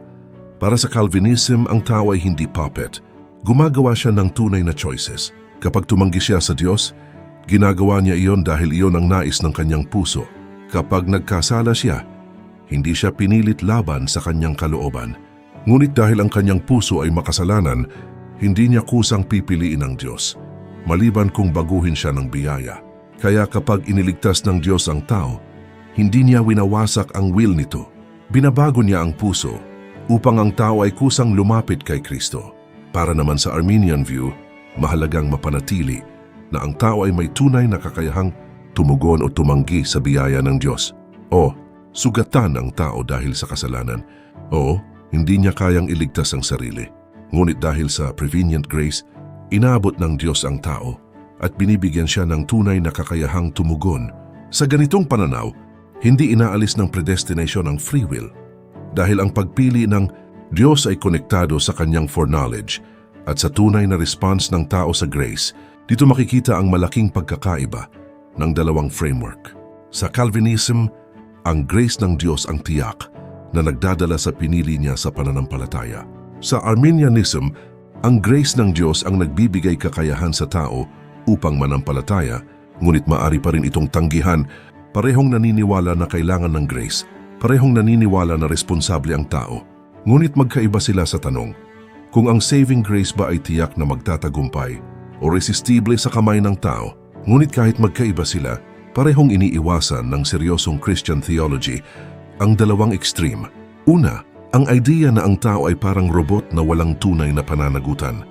para sa Calvinism, ang tao ay hindi puppet. Gumagawa siya ng tunay na choices. Kapag tumanggi siya sa Diyos, ginagawa niya iyon dahil iyon ang nais ng kanyang puso. Kapag nagkasala siya, hindi siya pinilit laban sa kanyang kalooban. Ngunit dahil ang kanyang puso ay makasalanan, hindi niya kusang pipiliin ng Diyos, maliban kung baguhin siya ng biyaya. Kaya kapag iniligtas ng Diyos ang tao, hindi niya winawasak ang will nito. Binabago niya ang puso upang ang tao ay kusang lumapit kay Kristo. Para naman sa Arminian view, mahalagang mapanatili na ang tao ay may tunay na kakayahang tumugon o tumanggi sa biyaya ng Diyos. O sugatan ang tao dahil sa kasalanan. O hindi niya kayang iligtas ang sarili. Ngunit dahil sa prevenient grace, inaabot ng Diyos ang tao at binibigyan siya ng tunay na kakayahang tumugon. Sa ganitong pananaw, hindi inaalis ng predestination ang free will dahil ang pagpili ng Diyos ay konektado sa kanyang foreknowledge at sa tunay na response ng tao sa grace. Dito makikita ang malaking pagkakaiba ng dalawang framework. Sa Calvinism, ang grace ng Diyos ang tiyak na nagdadala sa pinili niya sa pananampalataya. Sa Arminianism, ang grace ng Diyos ang nagbibigay kakayahan sa tao upang manampalataya, ngunit maaari pa rin itong tanggihan. Parehong naniniwala na kailangan ng grace, parehong naniniwala na responsable ang tao. Ngunit magkaiba sila sa tanong, kung ang saving grace ba ay tiyak na magtatagumpay o resistible sa kamay ng tao. Ngunit kahit magkaiba sila, parehong iniiwasan ng seryosong Christian theology ang dalawang extreme. Una, ang idea na ang tao ay parang robot na walang tunay na pananagutan.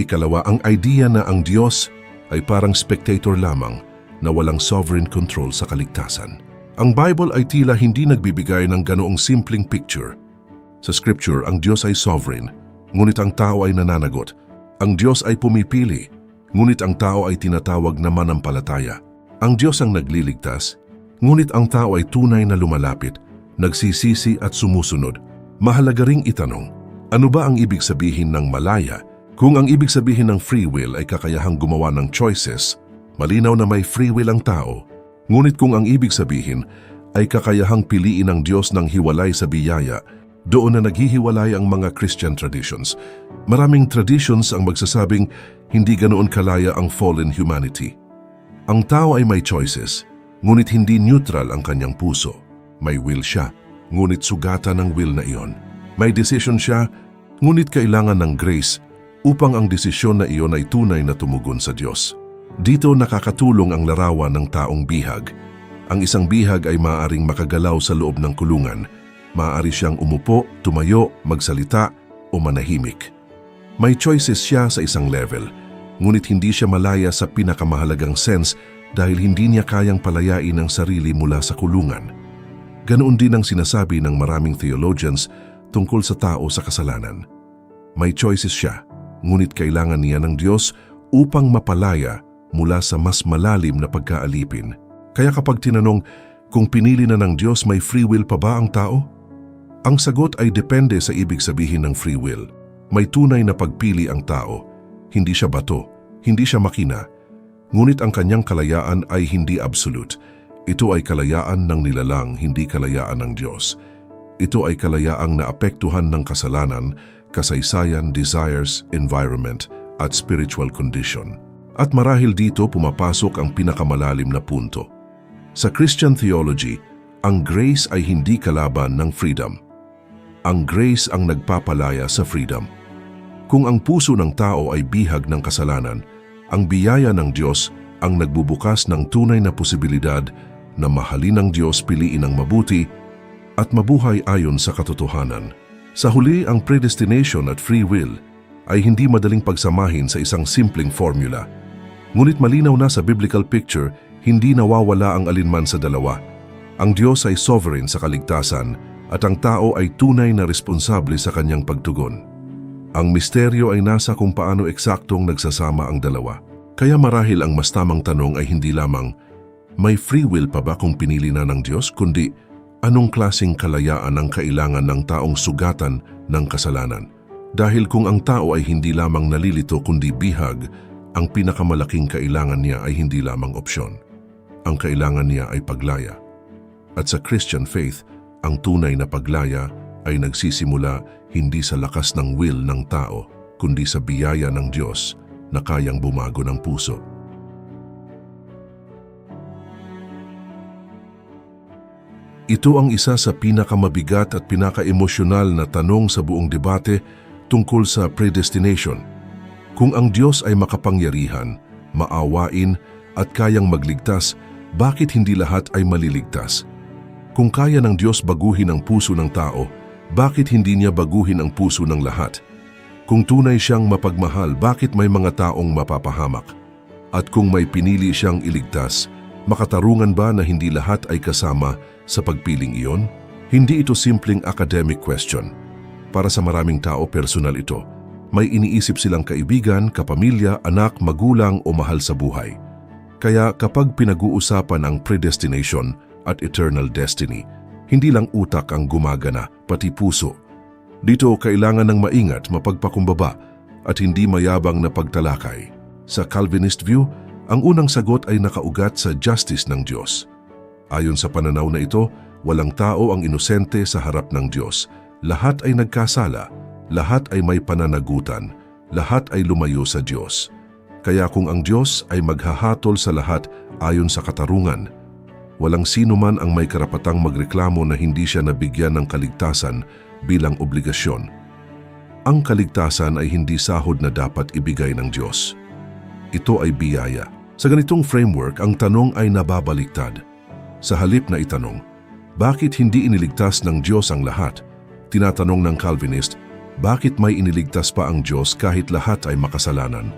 Ikalawa, ang idea na ang Diyos ay parang spectator lamang na walang sovereign control sa kaligtasan. Ang Bible ay tila hindi nagbibigay ng ganoong simpleng picture. Sa Scripture, ang Diyos ay sovereign, ngunit ang tao ay nananagot. Ang Diyos ay pumipili, ngunit ang tao ay tinatawag na manampalataya. Ang Diyos ang nagliligtas, Ngunit ang tao ay tunay na lumalapit, nagsisisi at sumusunod. Mahalaga ring itanong, ano ba ang ibig sabihin ng malaya? Kung ang ibig sabihin ng free will ay kakayahang gumawa ng choices, malinaw na may free will ang tao. Ngunit kung ang ibig sabihin ay kakayahang piliin ng Diyos ng hiwalay sa biyaya, doon na naghihiwalay ang mga Christian traditions. Maraming traditions ang magsasabing hindi ganoon kalaya ang fallen humanity. Ang tao ay may choices, ngunit hindi neutral ang kanyang puso. May will siya, ngunit sugatan ng will na iyon. May decision siya, ngunit kailangan ng grace upang ang desisyon na iyon ay tunay na tumugon sa Diyos. Dito nakakatulong ang larawan ng taong bihag. Ang isang bihag ay maaaring makagalaw sa loob ng kulungan. Maaari siyang umupo, tumayo, magsalita o manahimik. May choices siya sa isang level, ngunit hindi siya malaya sa pinakamahalagang sense dahil hindi niya kayang palayain ang sarili mula sa kulungan. Ganoon din ang sinasabi ng maraming theologians tungkol sa tao sa kasalanan. May choices siya, ngunit kailangan niya ng Diyos upang mapalaya mula sa mas malalim na pagkaalipin. Kaya kapag tinanong kung pinili na ng Diyos, may free will pa ba ang tao? Ang sagot ay depende sa ibig sabihin ng free will. May tunay na pagpili ang tao. Hindi siya bato, hindi siya makina. Ngunit ang kanyang kalayaan ay hindi absolute. Ito ay kalayaan ng nilalang, hindi kalayaan ng Diyos. Ito ay kalayaang naapektuhan ng kasalanan, kasaysayan, desires, environment, at spiritual condition. At marahil dito pumapasok ang pinakamalalim na punto. Sa Christian theology, ang grace ay hindi kalaban ng freedom. Ang grace ang nagpapalaya sa freedom. Kung ang puso ng tao ay bihag ng kasalanan, ang biyaya ng Diyos ang nagbubukas ng tunay na posibilidad na mahalin ng Diyos, piliin ang mabuti at mabuhay ayon sa katotohanan. Sa huli, ang predestination at free will ay hindi madaling pagsamahin sa isang simpleng formula. Ngunit malinaw na sa biblical picture, hindi nawawala ang alinman sa dalawa. Ang Diyos ay sovereign sa kaligtasan at ang tao ay tunay na responsable sa kanyang pagtugon. Ang misteryo ay nasa kung paano eksaktong nagsasama ang dalawa. Kaya marahil ang mas tamang tanong ay hindi lamang, may free will pa ba kung pinili na ng Diyos, kundi anong klaseng kalayaan ang kailangan ng taong sugatan ng kasalanan? Dahil kung ang tao ay hindi lamang nalilito kundi bihag, ang pinakamalaking kailangan niya ay hindi lamang opsyon. Ang kailangan niya ay paglaya. At sa Christian faith, ang tunay na paglaya ay nagsisimula hindi sa lakas ng will ng tao, kundi sa biyaya ng Diyos na kayang bumago ng puso. Ito ang isa sa pinakamabigat at pinaka-emosyonal na tanong sa buong debate tungkol sa predestination. Kung ang Diyos ay makapangyarihan, maawain at kayang magligtas, bakit hindi lahat ay maliligtas? Kung kaya ng Diyos baguhin ang puso ng tao, bakit hindi niya baguhin ang puso ng lahat? Kung tunay siyang mapagmahal, bakit may mga taong mapapahamak? At kung may pinili siyang iligtas, makatarungan ba na hindi lahat ay kasama sa pagpiling iyon? Hindi ito simpleng academic question. Para sa maraming tao, personal ito. May iniisip silang kaibigan, kapamilya, anak, magulang o mahal sa buhay. Kaya kapag pinag-uusapan ang predestination at eternal destiny, hindi lang utak ang gumagana, pati puso. Dito kailangan ng maingat, mapagpakumbaba at hindi mayabang na pagtalakay. Sa Calvinist view, ang unang sagot ay nakaugat sa justice ng Diyos. Ayon sa pananaw na ito, walang tao ang inosente sa harap ng Diyos. Lahat ay nagkasala, lahat ay may pananagutan, lahat ay lumayo sa Diyos. Kaya kung ang Diyos ay maghahatol sa lahat ayon sa katarungan, walang sino man ang may karapatang magreklamo na hindi siya nabigyan ng kaligtasan bilang obligasyon. Ang kaligtasan ay hindi sahod na dapat ibigay ng Diyos. Ito ay biyaya. Sa ganitong framework, ang tanong ay nababaliktad. Sa halip na itanong, bakit hindi iniligtas ng Diyos ang lahat? Tinatanong ng Calvinist, bakit may iniligtas pa ang Diyos kahit lahat ay makasalanan?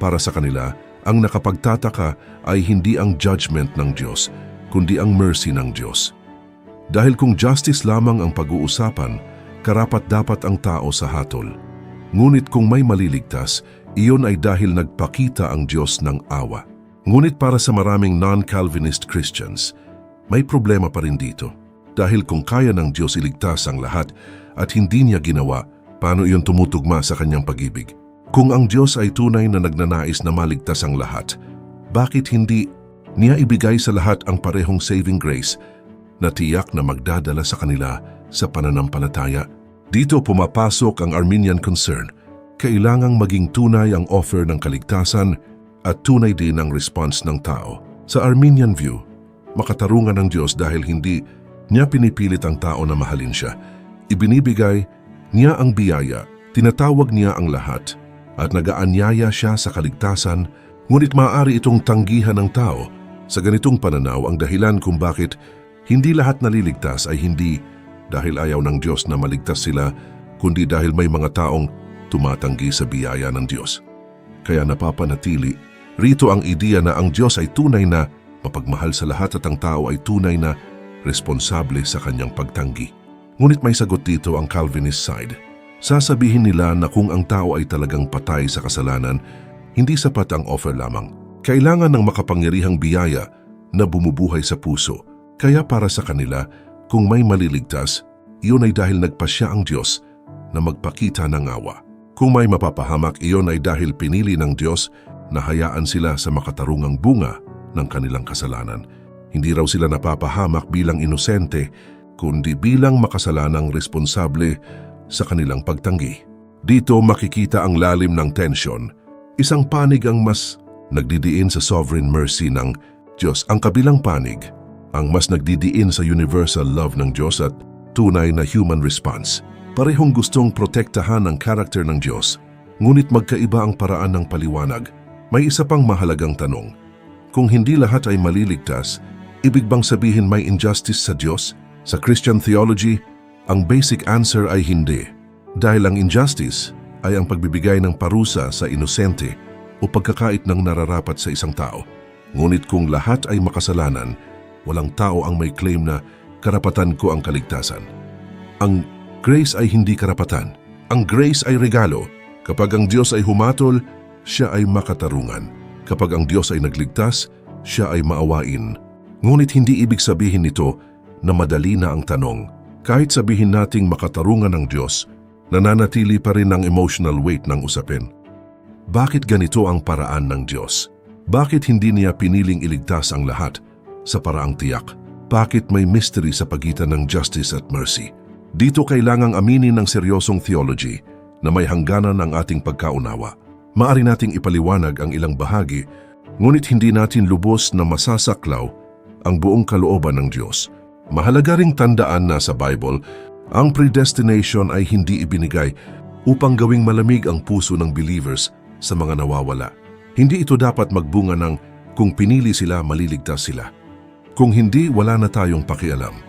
Para sa kanila, ang nakapagtataka ay hindi ang judgment ng Diyos, kundi ang mercy ng Diyos. Dahil kung justice lamang ang pag-uusapan, karapat-dapat ang tao sa hatol. Ngunit kung may maliligtas, iyon ay dahil nagpakita ang Diyos ng awa. Ngunit para sa maraming non-Calvinist Christians, May problema pa rin dito. Dahil kung kaya ng Diyos iligtas ang lahat at hindi niya ginawa, paano iyon tumutugma sa kanyang pag-ibig? Kung ang Diyos ay tunay na nagnanais na maligtas ang lahat, bakit hindi niya ibigay sa lahat ang parehong saving grace na tiyak na magdadala sa kanila sa pananampalataya? Dito pumapasok ang Arminian concern. Kailangang maging tunay ang offer ng kaligtasan at tunay din ang response ng tao. Sa Arminian view, makatarungan ng Diyos dahil hindi niya pinipilit ang tao na mahalin siya. Ibinibigay niya ang biyaya, tinatawag niya ang lahat, at nagaanyaya siya sa kaligtasan, ngunit maaari itong tanggihan ng tao. Sa ganitong pananaw, ang dahilan kung bakit hindi lahat naliligtas ay hindi dahil ayaw ng Diyos na maligtas sila, kundi dahil may mga taong tumatanggi sa biyaya ng Diyos. Kaya napapanatili rito ang ideya na ang Diyos ay tunay na mapagmahal sa lahat at ang tao ay tunay na responsable sa kanyang pagtanggi. Ngunit may sagot dito ang Calvinist side. Sasabihin nila na kung ang tao ay talagang patay sa kasalanan, hindi sapat ang offer lamang. Kailangan ng makapangyarihang biyaya na bumubuhay sa puso. Kaya para sa kanila, kung may maliligtas, iyon ay dahil nagpasya ang Diyos na magpakita ng awa. Kung may mapapahamak, iyon ay dahil pinili ng Diyos na hayaan sila sa makatarungang bunga ng kanilang kasalanan. Hindi raw sila napapahamak bilang inosente, kundi bilang makasalanang responsable sa kanilang pagtanggi. Dito makikita ang lalim ng tensyon. Isang panig ang mas nagdidiin sa sovereign mercy ng Diyos. Ang kabilang panig ang mas nagdidiin sa universal love ng Diyos at tunay na human response. Parehong gustong protektahan ang karakter ng Diyos, ngunit magkaiba ang paraan ng paliwanag. May isa pang mahalagang tanong. Kung hindi lahat ay maliligtas, ibig bang sabihin may injustice sa Diyos? Sa Christian theology, ang basic answer ay hindi. Dahil ang injustice ay ang pagbibigay ng parusa sa inosente o pagkakait ng nararapat sa isang tao. Ngunit kung lahat ay makasalanan, walang tao ang may claim na karapatan ko ang kaligtasan. Ang grace ay hindi karapatan. Ang grace ay regalo. Kapag ang Diyos ay humatol, siya ay makatarungan. Kapag ang Diyos ay nagligtas, siya ay maawain. Ngunit hindi ibig sabihin nito na madali na ang tanong. Kahit sabihin nating makatarungan ng Diyos, nananatili pa rin ang emotional weight ng usapin. Bakit ganito ang paraan ng Diyos? Bakit hindi niya piniling iligtas ang lahat sa paraang tiyak? Bakit may mystery sa pagitan ng justice at mercy? Dito kailangang aminin ng seryosong theology na may hangganan ang ating pagkaunawa. Maari nating ipaliwanag ang ilang bahagi, ngunit hindi natin lubos na masasaklaw ang buong kalooban ng Diyos. Mahalaga ring tandaan na sa Bible, ang predestination ay hindi ibinigay upang gawing malamig ang puso ng believers sa mga nawawala. Hindi ito dapat magbunga ng kung pinili sila, maliligtas sila. Kung hindi, wala na tayong pakialam.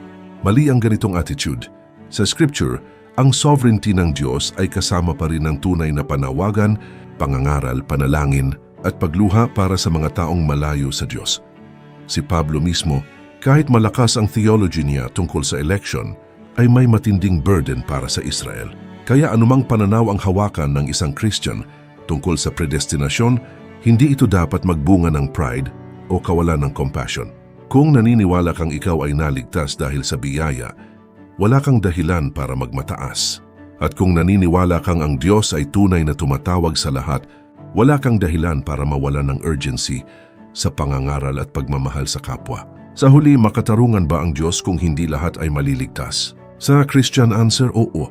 Mali ang ganitong attitude. Sa Scripture, ang sovereignty ng Diyos ay kasama pa rin ng tunay na panawagan, pangangaral, panalangin at pagluha para sa mga taong malayo sa Diyos. Si Pablo mismo, kahit malakas ang theology niya tungkol sa election, ay may matinding burden para sa Israel. Kaya anumang pananaw ang hawakan ng isang Christian tungkol sa predestinasyon, hindi ito dapat magbunga ng pride o kawalan ng compassion. Kung naniniwala kang ikaw ay naligtas dahil sa biyaya, wala kang dahilan para magmataas. At kung naniniwala kang ang Diyos ay tunay na tumatawag sa lahat, wala kang dahilan para mawalan ng urgency sa pangangaral at pagmamahal sa kapwa. Sa huli, makatarungan ba ang Diyos kung hindi lahat ay maliligtas? Sa Christian answer, oo.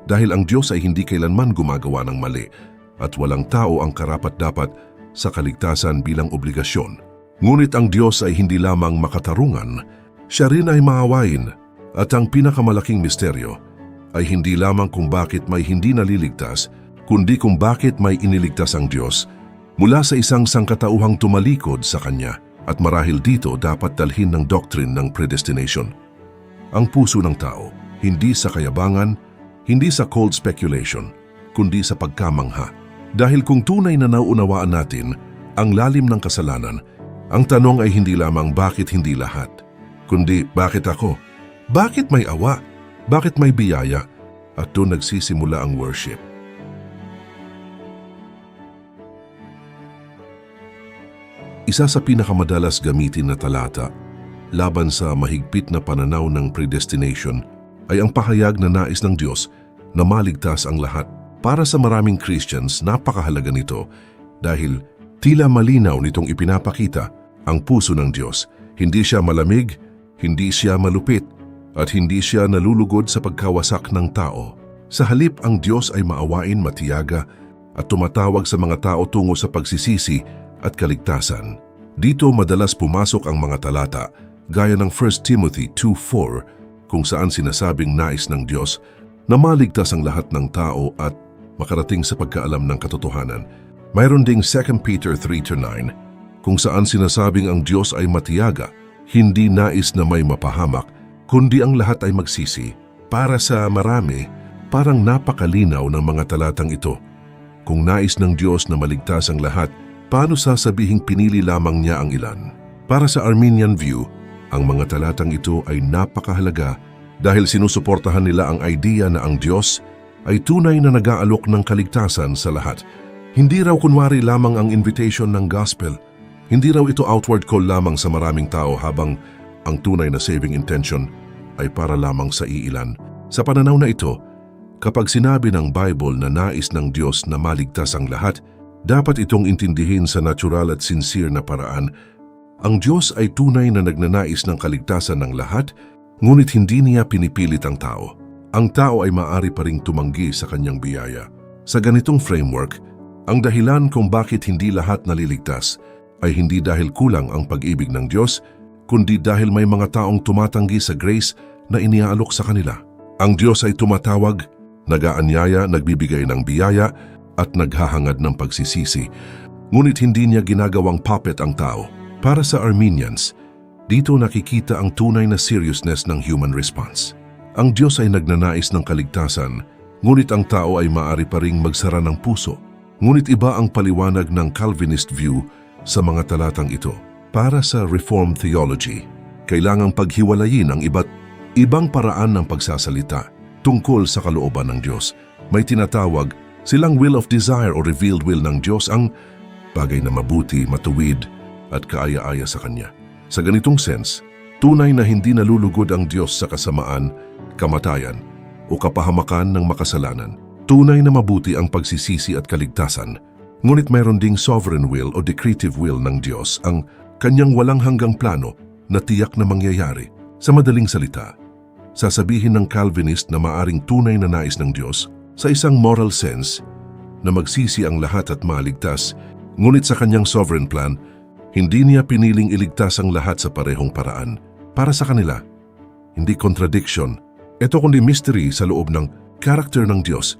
Dahil ang Diyos ay hindi kailanman gumagawa ng mali at walang tao ang karapat-dapat sa kaligtasan bilang obligasyon. Ngunit ang Diyos ay hindi lamang makatarungan, siya rin ay maawain. At ang pinakamalaking misteryo ay hindi lamang kung bakit may hindi naliligtas, kundi kung bakit may iniligtas ang Diyos mula sa isang sangkatauhang tumalikod sa Kanya. At marahil dito dapat dalhin ng doctrine ng predestination. Ang puso ng tao, hindi sa kayabangan, hindi sa cold speculation, kundi sa pagkamangha. Dahil kung tunay na nauunawaan natin ang lalim ng kasalanan, ang tanong ay hindi lamang bakit hindi lahat, kundi bakit ako? Bakit may awa? Bakit may biyaya? At doon nagsisimula ang worship. Isa sa pinakamadalas gamitin na talata laban sa mahigpit na pananaw ng predestination ay ang pahayag na nais ng Diyos na maligtas ang lahat. Para sa maraming Christians, napakahalaga nito dahil tila malinaw nitong ipinapakita ang puso ng Diyos. Hindi siya malamig, hindi siya malupit, at hindi siya nalulugod sa pagkawasak ng tao. Sa halip, ang Diyos ay maawain, matiyaga, at tumatawag sa mga tao tungo sa pagsisisi at kaligtasan. Dito madalas pumasok ang mga talata gaya ng 1 Timothy 2:4 kung saan sinasabing nais ng Diyos na maligtas ang lahat ng tao at makarating sa pagkaalam ng katotohanan. Mayroon ding 2 Peter 3:9 kung saan sinasabing ang Diyos ay matiyaga, hindi nais na may mapahamak, kundi ang lahat ay magsisi. Para sa marami, parang napakalinaw ng mga talatang ito. Kung nais ng Diyos na maligtas ang lahat, paano sasabihing pinili lamang niya ang ilan? Para sa Arminian view, ang mga talatang ito ay napakahalaga dahil sinusuportahan nila ang idea na ang Diyos ay tunay na nag-aalok ng kaligtasan sa lahat. Hindi raw kunwari lamang ang invitation ng gospel. Hindi raw ito outward call lamang sa maraming tao habang ang tunay na saving intention ay para lamang sa iilan. Sa pananaw na ito, kapag sinabi ng Bible na nais ng Diyos na maligtas ang lahat, dapat itong intindihin sa natural at sincere na paraan. Ang Diyos ay tunay na nagnanais ng kaligtasan ng lahat, ngunit hindi niya pinipilit ang tao. Ang tao ay maaari pa ring tumanggi sa kanyang biyaya. Sa ganitong framework, ang dahilan kung bakit hindi lahat naliligtas ay hindi dahil kulang ang pag-ibig ng Diyos, kundi dahil may mga taong tumatanggi sa grace na iniaalok sa kanila. Ang Diyos ay tumatawag, nag-aanyaya, nagbibigay ng biyaya, at naghahangad ng pagsisisi. Ngunit hindi niya ginagawang puppet ang tao. Para sa Arminians, dito nakikita ang tunay na seriousness ng human response. Ang Diyos ay nagnanais ng kaligtasan, ngunit ang tao ay maaari pa ring magsara ng puso. Ngunit iba ang paliwanag ng Calvinist view sa mga talatang ito. Para sa Reformed theology, kailangang paghiwalayin ang ibang paraan ng pagsasalita tungkol sa kalooban ng Diyos. May tinatawag silang will of desire o revealed will ng Diyos, ang bagay na mabuti, matuwid, at kaaya-aya sa Kanya. Sa ganitong sense, tunay na hindi nalulugod ang Diyos sa kasamaan, kamatayan, o kapahamakan ng makasalanan. Tunay na mabuti ang pagsisisi at kaligtasan. Ngunit mayroon ding sovereign will o decretive will ng Diyos, ang Kanyang walang hanggang plano na tiyak na mangyayari. Sa madaling salita, sasabihin ng Calvinist na maaring tunay na nais ng Diyos sa isang moral sense na magsisi ang lahat at maligtas, ngunit sa Kanyang sovereign plan, hindi niya piniling iligtas ang lahat sa parehong paraan. Para sa kanila, hindi contradiction. Ito kundi mystery sa loob ng character ng Diyos.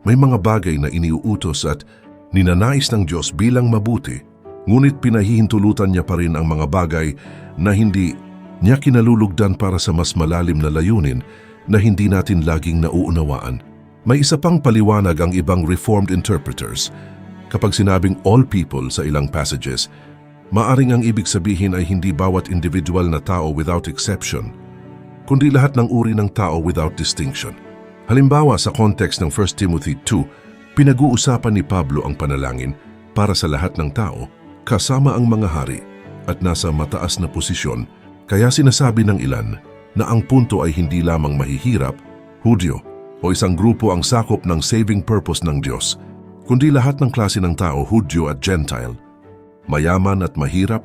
May mga bagay na iniuutos at ninanais ng Diyos bilang mabuti, ngunit pinahihintulutan niya pa rin ang mga bagay na hindi niya kinalulugdan para sa mas malalim na layunin na hindi natin laging nauunawaan. May isa pang paliwanag ang ibang Reformed interpreters. Kapag sinabing all people sa ilang passages, maaring ang ibig sabihin ay hindi bawat individual na tao without exception, kundi lahat ng uri ng tao without distinction. Halimbawa, sa context ng 1 Timothy 2, pinag-uusapan ni Pablo ang panalangin para sa lahat ng tao, kasama ang mga hari at nasa mataas na posisyon, kaya sinasabi ng ilan na ang punto ay hindi lamang mahihirap, Hudyo, o isang grupo ang sakop ng saving purpose ng Diyos, kundi lahat ng klase ng tao, Hudyo at Gentile, mayaman at mahirap,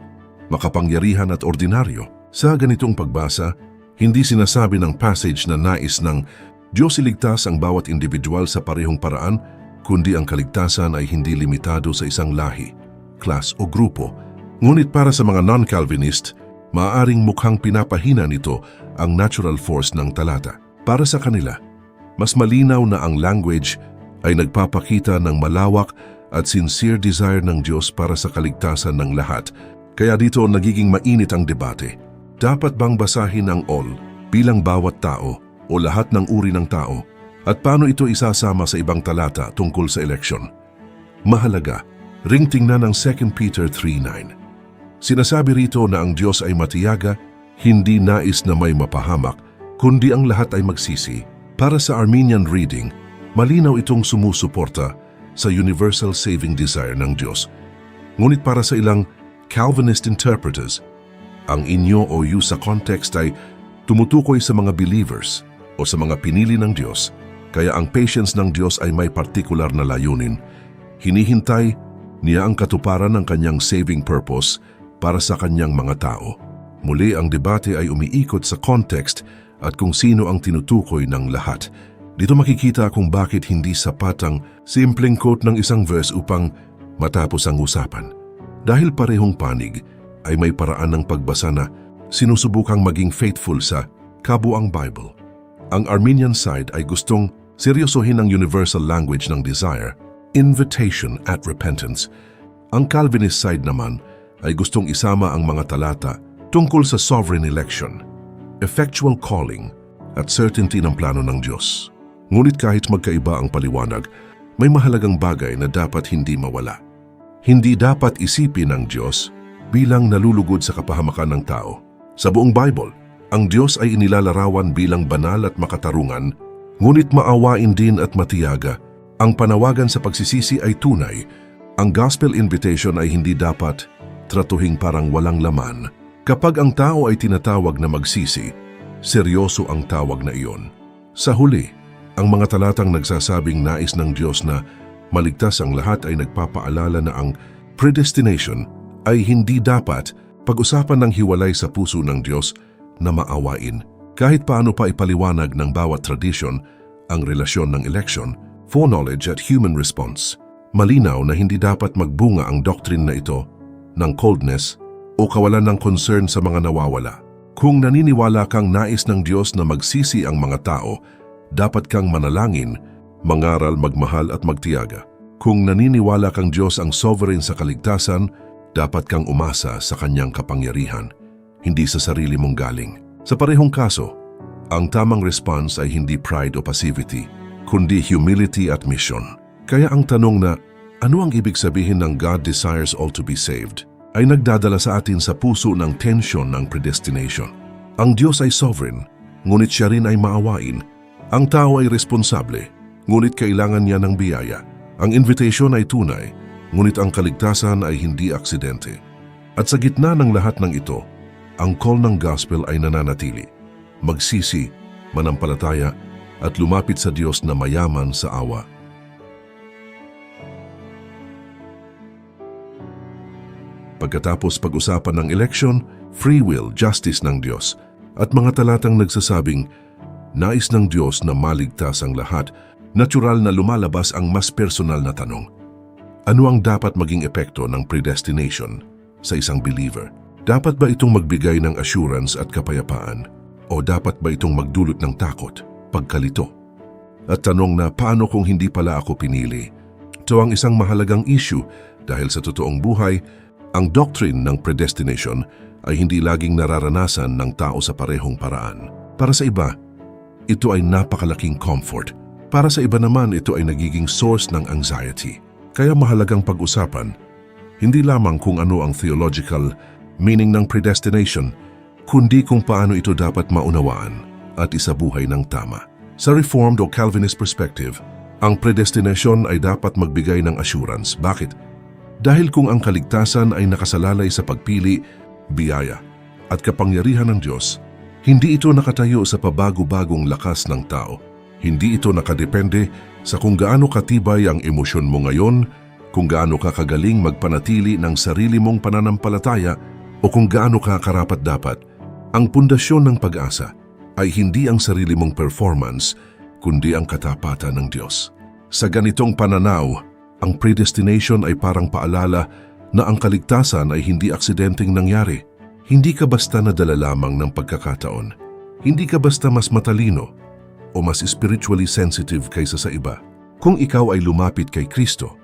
makapangyarihan at ordinaryo. Sa ganitong pagbasa, hindi sinasabi ng passage na nais ng Diyos iligtas ang bawat individual sa parehong paraan, kundi ang kaligtasan ay hindi limitado sa isang lahi, class o grupo. Ngunit para sa mga non-Calvinist, maaaring mukhang pinapahina nito ang natural force ng talata. Para sa kanila, mas malinaw na ang language ay nagpapakita ng malawak at sincere desire ng Diyos para sa kaligtasan ng lahat. Kaya dito nagiging mainit ang debate. Dapat bang basahin ang all bilang bawat tao o lahat ng uri ng tao? At paano ito isasama sa ibang talata tungkol sa eleksyon? Mahalaga, ring tingnan ang 2 Peter 3:9. Sinasabi rito na ang Diyos ay matiyaga, hindi nais na may mapahamak, kundi ang lahat ay magsisi. Para sa Arminian reading, malinaw itong sumusuporta sa universal saving desire ng Diyos. Ngunit para sa ilang Calvinist interpreters, Ang inyo o you sa context ay tumutukoy sa mga believers o sa mga pinili ng Diyos, kaya ang patience ng Diyos ay may partikular na layunin. Hinihintay niya ang katuparan ng kanyang saving purpose para sa kanyang mga tao. Muli, ang debate ay umiikot sa context at kung sino ang tinutukoy ng lahat. Dito makikita kung bakit hindi sapat ang simpleng quote ng isang verse upang matapos ang usapan. Dahil parehong panig ay may paraan ng pagbasa na sinusubukang maging faithful sa kabuang Bible. Ang Arminian side ay gustong seryosohin ang universal language ng desire, invitation at repentance. Ang Calvinist side naman ay gustong isama ang mga talata tungkol sa sovereign election, effectual calling at certainty ng plano ng Diyos. Ngunit kahit magkaiba ang paliwanag, may mahalagang bagay na dapat hindi mawala. Hindi dapat isipin ng Diyos bilang nalulugod sa kapahamakan ng tao. Sa buong Bible, ang Diyos ay inilalarawan bilang banal at makatarungan, ngunit maawain din at matiyaga. Ang panawagan sa pagsisisi ay tunay. Ang gospel invitation ay hindi dapat tratuhing parang walang laman. Kapag ang tao ay tinatawag na magsisi, seryoso ang tawag na iyon. Sa huli, ang mga talatang nagsasabing nais ng Diyos na maligtas ang lahat ay nagpapaalala na ang predestination ay hindi dapat pag-usapan ng hiwalay sa puso ng Diyos na maawain. Kahit paano pa ipaliwanag ng bawat tradisyon ang relasyon ng election, foreknowledge at human response. Malinaw na hindi dapat magbunga ang doctrine na ito ng coldness o kawalan ng concern sa mga nawawala. Kung naniniwala kang nais ng Diyos na magsisi ang mga tao, dapat kang manalangin, mangaral, magmahal at magtiyaga. Kung naniniwala kang Diyos ang sovereign sa kaligtasan, dapat kang umasa sa kanyang kapangyarihan, hindi sa sarili mong galing. Sa parehong kaso, ang tamang response ay hindi pride o passivity, kundi humility at mission. Kaya ang tanong na, ano ang ibig sabihin ng God desires all to be saved, ay nagdadala sa atin sa puso ng tension ng predestination. Ang Diyos ay sovereign, ngunit siya rin ay maawain. Ang tao ay responsable, ngunit kailangan niya ng biyaya. Ang invitation ay tunay, ngunit ang kaligtasan ay hindi aksidente. At sa gitna ng lahat ng ito, ang call ng gospel ay nananatili. Magsisi, manampalataya, at lumapit sa Diyos na mayaman sa awa. Pagkatapos pag-usapan ng election, free will, justice ng Diyos, at mga talatang nagsasabing, nais ng Diyos na maligtas ang lahat, natural na lumalabas ang mas personal na tanong. Ano ang dapat maging epekto ng predestination sa isang believer? Dapat ba itong magbigay ng assurance at kapayapaan? O dapat ba itong magdulot ng takot, pagkalito? At tanong na, paano kung hindi pala ako pinili? Ito ang isang mahalagang issue dahil sa totoong buhay, ang doctrine ng predestination ay hindi laging nararanasan ng tao sa parehong paraan. Para sa iba, ito ay napakalaking comfort. Para sa iba naman, ito ay nagiging source ng anxiety. Kaya mahalagang pag-usapan, hindi lamang kung ano ang theological meaning ng predestination, kundi kung paano ito dapat maunawaan at isabuhay ng tama. Sa Reformed o Calvinist perspective, ang predestination ay dapat magbigay ng assurance. Bakit? Dahil kung ang kaligtasan ay nakasalalay sa pagpili, biyaya, at kapangyarihan ng Diyos, hindi ito nakatayo sa pabago-bagong lakas ng tao. Hindi ito nakadepende sa kung gaano katibay ang emosyon mo ngayon, kung gaano ka kagaling magpanatili ng sarili mong pananampalataya, o kung gaano ka karapat-dapat. Ang pundasyon ng pag-asa ay hindi ang sarili mong performance, kundi ang katapatan ng Diyos. Sa ganitong pananaw, ang predestination ay parang paalala na ang kaligtasan ay hindi aksidenteng nangyari. Hindi ka basta nadala lamang ng pagkakataon. Hindi ka basta mas matalino o mas spiritually sensitive kaysa sa iba. Kung ikaw ay lumapit kay Kristo,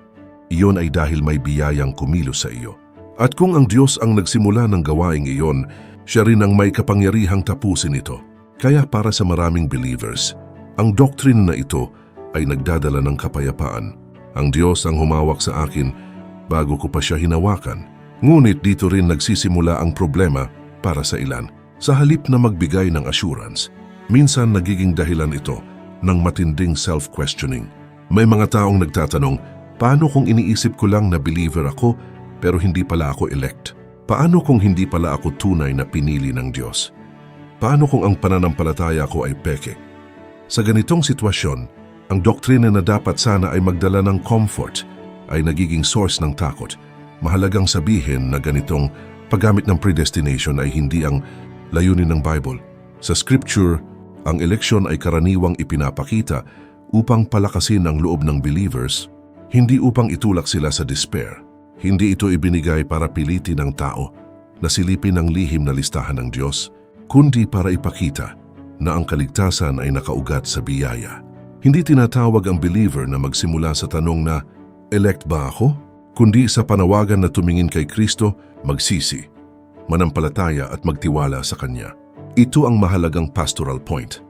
iyon ay dahil may biyayang kumilos sa iyo. At kung ang Diyos ang nagsimula ng gawaing iyon, siya rin ang may kapangyarihang tapusin ito. Kaya para sa maraming believers, ang doctrine na ito ay nagdadala ng kapayapaan. Ang Diyos ang humawak sa akin bago ko pa siya hinawakan. Ngunit dito rin nagsisimula ang problema para sa ilan. Sa halip na magbigay ng assurance, minsan nagiging dahilan ito ng matinding self-questioning. May mga taong nagtatanong, paano kung iniisip ko lang na believer ako pero hindi pala ako elect? Paano kung hindi pala ako tunay na pinili ng Diyos? Paano kung ang pananampalataya ko ay peke? Sa ganitong sitwasyon, ang doktrina na dapat sana ay magdala ng comfort ay nagiging source ng takot. Mahalagang sabihin na ganitong paggamit ng predestination ay hindi ang layunin ng Bible. Sa Scripture, ang eleksyon ay karaniwang ipinapakita upang palakasin ang loob ng believers, hindi upang itulak sila sa despair. Hindi ito ibinigay para pilitin ng tao na silipin ang lihim na listahan ng Diyos, kundi para ipakita na ang kaligtasan ay nakaugat sa biyaya. Hindi tinatawag ang believer na magsimula sa tanong na, elect ba ako? Kundi sa panawagan na tumingin kay Kristo, magsisi, manampalataya at magtiwala sa Kanya. Ito ang mahalagang pastoral point.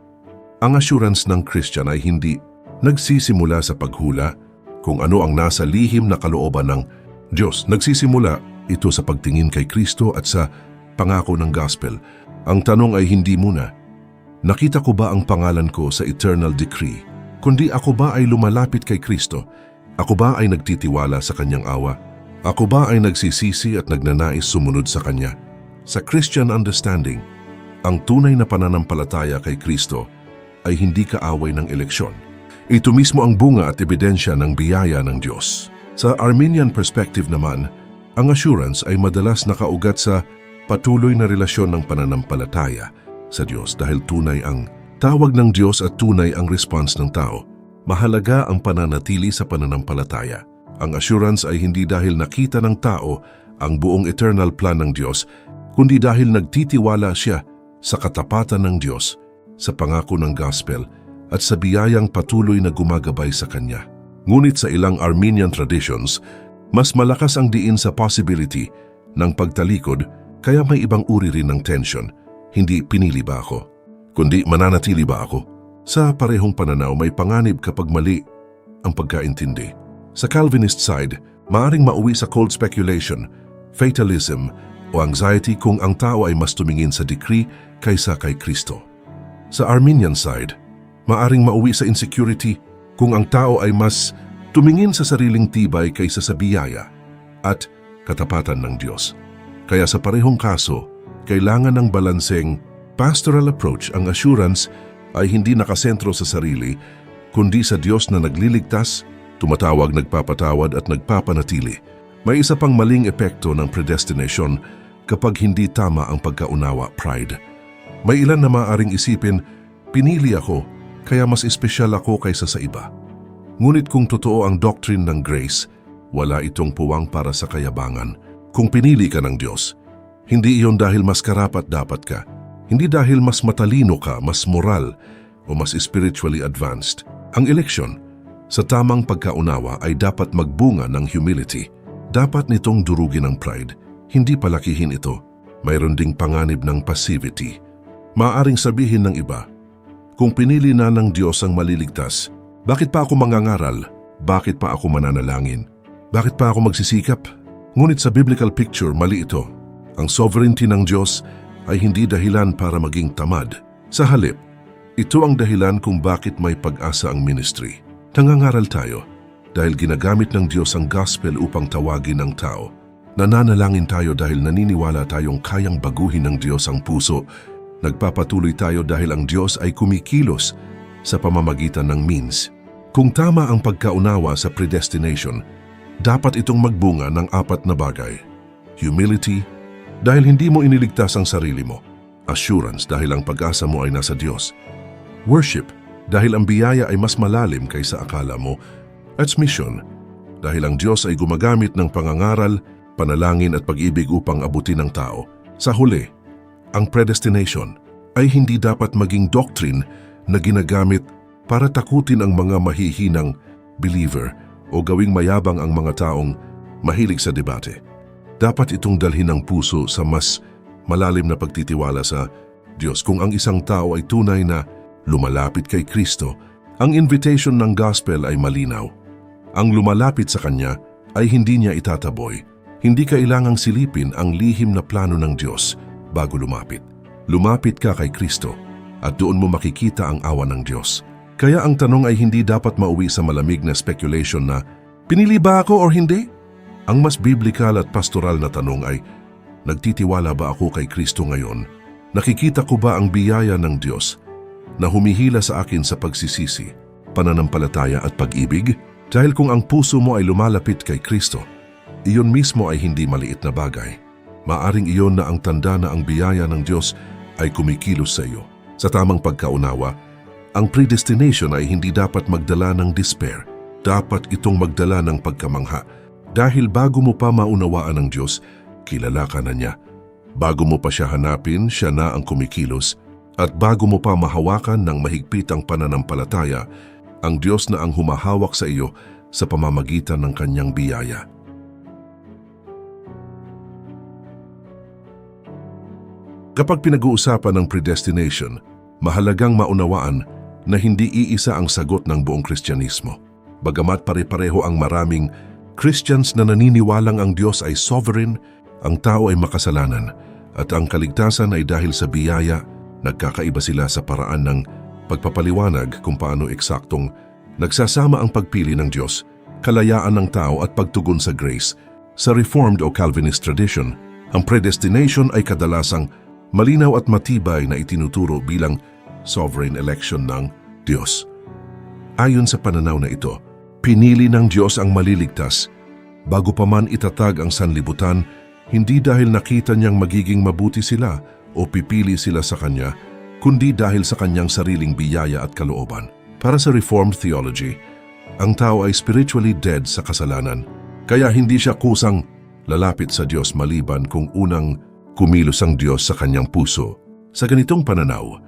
Ang assurance ng Christian ay hindi nagsisimula sa paghula kung ano ang nasa lihim na kalooban ng Diyos. Nagsisimula ito sa pagtingin kay Kristo at sa pangako ng gospel. Ang tanong ay hindi muna, nakita ko ba ang pangalan ko sa eternal decree? Kundi ako ba ay lumalapit kay Kristo? Ako ba ay nagtitiwala sa Kanyang awa? Ako ba ay nagsisisi at nagnanais sumunod sa Kanya? Sa Christian understanding, ang tunay na pananampalataya kay Kristo ay hindi kaaway ng eleksyon. Ito mismo ang bunga at ebidensya ng biyaya ng Diyos. Sa Arminian perspective naman, ang assurance ay madalas nakaugat sa patuloy na relasyon ng pananampalataya sa Diyos dahil tunay ang tawag ng Diyos at tunay ang response ng tao. Mahalaga ang pananatili sa pananampalataya. Ang assurance ay hindi dahil nakita ng tao ang buong eternal plan ng Diyos, kundi dahil nagtitiwala siya sa katapatan ng Diyos, sa pangako ng gospel at sa biyayang patuloy na gumagabay sa Kanya. Ngunit sa ilang Arminian traditions, mas malakas ang diin sa possibility ng pagtalikod kaya may ibang uri rin ng tension. Hindi pinili ba ako, kundi mananatili ba ako? Sa parehong pananaw may panganib kapag mali ang pagkaintindi. Sa Calvinist side, maaring mauwi sa cold speculation, fatalism o anxiety kung ang tao ay mas tumingin sa decree kaysa kay Kristo. Sa Arminian side, maaring mauwi sa insecurity kung ang tao ay mas tumingin sa sariling tibay kaysa sa biyaya at katapatan ng Diyos. Kaya sa parehong kaso, kailangan ng balanseng pastoral approach. Ang assurance ay hindi nakasentro sa sarili, kundi sa Diyos na nagliligtas, tumatawag, nagpapatawad at nagpapanatili. May isa pang maling epekto ng predestination kapag hindi tama ang pagkaunawa, pride. May ilan na maaaring isipin, pinili ako, kaya mas espesyal ako kaysa sa iba. Ngunit kung totoo ang doctrine ng grace, wala itong puwang para sa kayabangan. Kung pinili ka ng Diyos, hindi iyon dahil mas karapat-dapat ka, hindi dahil mas matalino ka, mas moral o mas spiritually advanced. Ang eleksyon, sa tamang pagkaunawa ay dapat magbunga ng humility. Dapat nitong durugin ang pride, hindi palakihin ito. Mayroon ding panganib ng passivity. Maaaring sabihin ng iba, kung pinili na ng Diyos ang maliligtas, bakit pa ako mangangaral? Bakit pa ako mananalangin? Bakit pa ako magsisikap? Ngunit sa biblical picture, mali ito. Ang sovereignty ng Diyos ay hindi dahilan para maging tamad. Sa halip, ito ang dahilan kung bakit may pag-asa ang ministry. Nangangaral tayo dahil ginagamit ng Diyos ang gospel upang tawagin ang tao. Nananalangin tayo dahil naniniwala tayong kayang baguhin ng Diyos ang puso. Nagpapatuloy tayo dahil ang Diyos ay kumikilos sa pamamagitan ng means. Kung tama ang pagkaunawa sa predestination, dapat itong magbunga ng 4 na bagay. Humility, dahil hindi mo iniligtas ang sarili mo. Assurance, dahil ang pag-asa mo ay nasa Diyos. Worship, dahil ang biyaya ay mas malalim kaysa akala mo. At mission, dahil ang Diyos ay gumagamit ng pangangaral, panalangin at pag-ibig upang abutin ang tao. Sa huli, ang predestination ay hindi dapat maging doctrine na ginagamit para takutin ang mga mahihinang believer o gawing mayabang ang mga taong mahilig sa debate. Dapat itong dalhin ng puso sa mas malalim na pagtitiwala sa Diyos. Kung ang isang tao ay tunay na lumalapit kay Kristo, ang invitation ng gospel ay malinaw. Ang lumalapit sa Kanya ay hindi niya itataboy. Hindi kailangang silipin ang lihim na plano ng Diyos bago lumapit. Lumapit ka kay Kristo at doon mo makikita ang awa ng Diyos. Kaya ang tanong ay hindi dapat mauwi sa malamig na speculation na, pinili ba ako or hindi? Ang mas biblical at pastoral na tanong ay, Nagtitiwala ba ako kay Kristo ngayon? Nakikita ko ba ang biyaya ng Diyos na humihila sa akin sa pagsisisi, pananampalataya at pag-ibig? Dahil kung ang puso mo ay lumalapit kay Kristo, iyon mismo ay hindi maliit na bagay. Maaring iyon na ang tanda na ang biyaya ng Diyos ay kumikilos sa iyo. Sa tamang pagkaunawa, ang predestination ay hindi dapat magdala ng despair. Dapat itong magdala ng pagkamangha. Dahil bago mo pa maunawaan ng Diyos, kilala ka na niya. Bago mo pa siya hanapin, siya na ang kumikilos. At bago mo pa mahawakan ng mahigpit ang pananampalataya, ang Diyos na ang humahawak sa iyo sa pamamagitan ng kanyang biyaya. Kapag pinag-uusapan ng predestination, mahalagang maunawaan na hindi iisa ang sagot ng buong Kristyanismo. Bagamat pare-pareho ang maraming Christians na naniniwalang ang Diyos ay sovereign, ang tao ay makasalanan, at ang kaligtasan ay dahil sa biyaya, nagkakaiba sila sa paraan ng pagpapaliwanag kung paano eksaktong nagsasama ang pagpili ng Diyos, kalayaan ng tao at pagtugon sa grace. Sa Reformed o Calvinist tradition, ang predestination ay kadalasang malinaw at matibay na itinuturo bilang sovereign election ng Diyos. Ayon sa pananaw na ito, pinili ng Diyos ang maliligtas bago pa man itatag ang sanlibutan, hindi dahil nakita niyang magiging mabuti sila o pipili sila sa Kanya, kundi dahil sa Kanyang sariling biyaya at kalooban. Para sa Reformed theology, ang tao ay spiritually dead sa kasalanan, kaya hindi siya kusang lalapit sa Diyos maliban kung unang kumilos ang Diyos sa kanyang puso. Sa ganitong pananaw,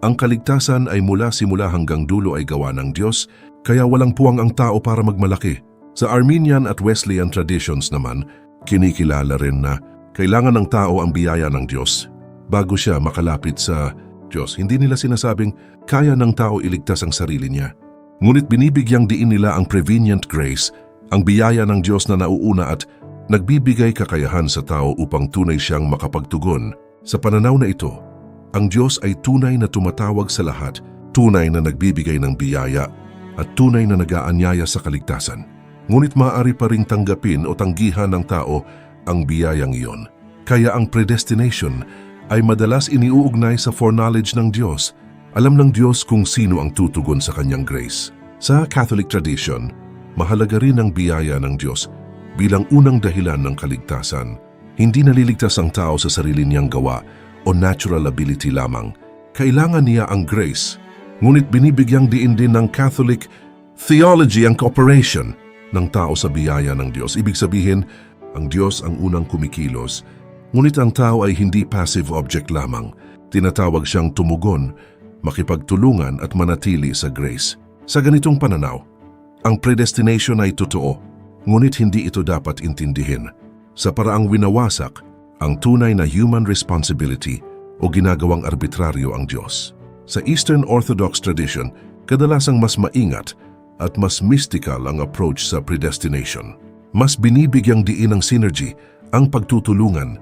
ang kaligtasan ay mula simula hanggang dulo ay gawa ng Diyos, kaya walang puwang ang tao para magmalaki. Sa Arminian at Wesleyan traditions naman, kinikilala rin na kailangan ng tao ang biyaya ng Diyos bago siya makalapit sa Diyos. Hindi nila sinasabing kaya ng tao iligtas ang sarili niya. Ngunit binibigyang diin nila ang prevenient grace, ang biyaya ng Diyos na nauuna at nagbibigay kakayahan sa tao upang tunay siyang makapagtugon. Sa pananaw na ito, ang Diyos ay tunay na tumatawag sa lahat, tunay na nagbibigay ng biyaya, at tunay na nag-aanyaya sa kaligtasan. Ngunit maaari pa ring tanggapin o tanggihan ng tao ang biyayang iyon. Kaya ang predestination ay madalas iniuugnay sa foreknowledge ng Diyos. Alam ng Diyos kung sino ang tutugon sa kanyang grace. Sa Catholic tradition, mahalaga rin ang biyaya ng Diyos bilang unang dahilan ng kaligtasan. Hindi naliligtas ang tao sa sarili niyang gawa o natural ability lamang. Kailangan niya ang grace. Ngunit binibigyang diin din ng Catholic theology ang cooperation ng tao sa biyaya ng Diyos. Ibig sabihin, ang Diyos ang unang kumikilos, ngunit ang tao ay hindi passive object lamang. Tinatawag siyang tumugon, makipagtulungan at manatili sa grace. Sa ganitong pananaw, ang predestination ay totoo, ngunit hindi ito dapat intindihin sa paraang winawasak ang tunay na human responsibility o ginagawang arbitraryo ang Diyos. Sa Eastern Orthodox tradition, kadalasang mas maingat at mas mystical ang approach sa predestination. Mas binibigyang diin ng synergy ang pagtutulungan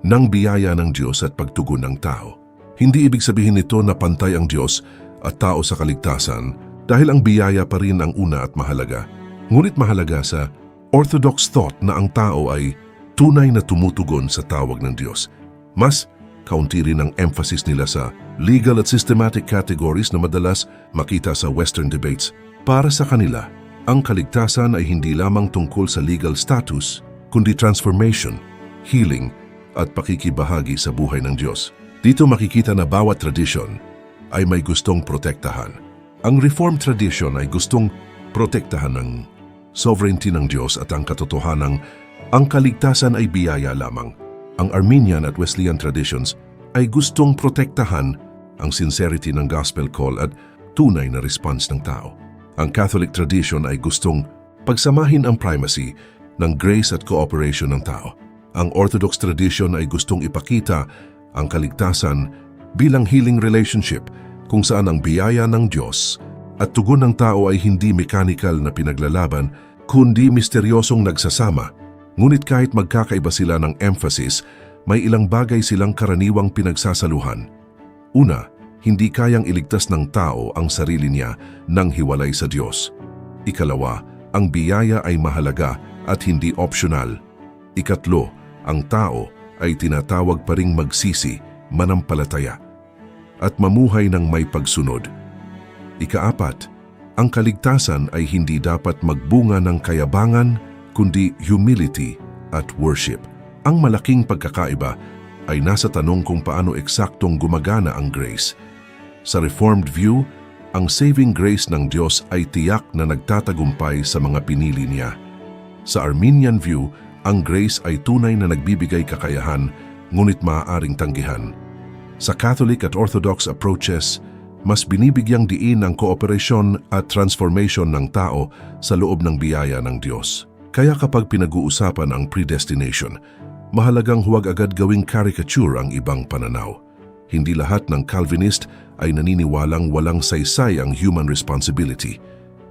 ng biyaya ng Diyos at pagtugon ng tao. Hindi ibig sabihin nito na pantay ang Diyos at tao sa kaligtasan dahil ang biyaya pa rin ang una at mahalaga. Ngunit mahalaga sa Orthodox thought na ang tao ay tunay na tumutugon sa tawag ng Diyos. Mas kaunti rin ang emphasis nila sa legal at systematic categories na madalas makita sa Western debates. Para sa kanila, ang kaligtasan ay hindi lamang tungkol sa legal status, kundi transformation, healing, at pakikibahagi sa buhay ng Diyos. Dito makikita na bawat tradisyon ay may gustong protektahan. Ang Reformed tradition ay gustong protektahan ng sovereignty ng Diyos at ang katotohanang ang kaligtasan ay biyaya lamang. Ang Arminian at Wesleyan traditions ay gustong protektahan ang sincerity ng gospel call at tunay na response ng tao. Ang Catholic tradition ay gustong pagsamahin ang primacy ng grace at cooperation ng tao. Ang Orthodox tradition ay gustong ipakita ang kaligtasan bilang healing relationship kung saan ang biyaya ng Diyos at tugon ng tao ay hindi mechanical na pinaglalaban kundi misteryosong nagsasama. Ngunit kahit magkakaiba sila ng emphasis, may ilang bagay silang karaniwang pinagsasaluhan. Una, hindi kayang iligtas ng tao ang sarili niya nang hiwalay sa Diyos. Ikalawa, ang biyaya ay mahalaga at hindi optional. Ikatlo, ang tao ay tinatawag pa ring magsisi, manampalataya, at mamuhay ng may pagsunod. Ika-4, ang kaligtasan ay hindi dapat magbunga ng kayabangan, kundi humility at worship. Ang malaking pagkakaiba ay nasa tanong kung paano eksaktong gumagana ang grace. Sa Reformed view, ang saving grace ng Diyos ay tiyak na nagtatagumpay sa mga pinili niya. Sa Arminian view, ang grace ay tunay na nagbibigay kakayahan, ngunit maaaring tanggihan. Sa Catholic at Orthodox approaches, mas binibigyang diin ang kooperasyon at transformation ng tao sa loob ng biyaya ng Diyos. Kaya kapag pinag-uusapan ang predestination, mahalagang huwag agad gawing caricature ang ibang pananaw. Hindi lahat ng Calvinist ay naniniwalang walang saysay ang human responsibility.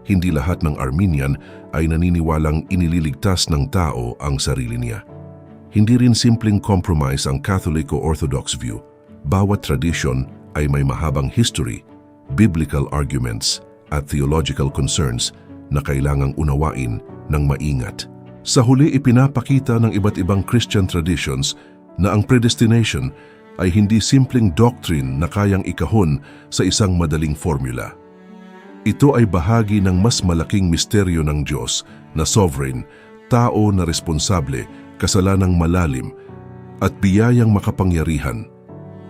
Hindi lahat ng Arminian ay naniniwalang inililigtas ng tao ang sarili niya. Hindi rin simpleng compromise ang Catholic o Orthodox view. Bawat tradition ay may mahabang history, biblical arguments, at theological concerns na kailangang unawain ng maingat. Sa huli, ipinapakita ng iba't ibang Christian traditions na ang predestination ay hindi simpleng doctrine na kayang ikahon sa isang madaling formula. Ito ay bahagi ng mas malaking misteryo ng Diyos na sovereign, tao na responsable, kasalanang malalim, at biyayang makapangyarihan.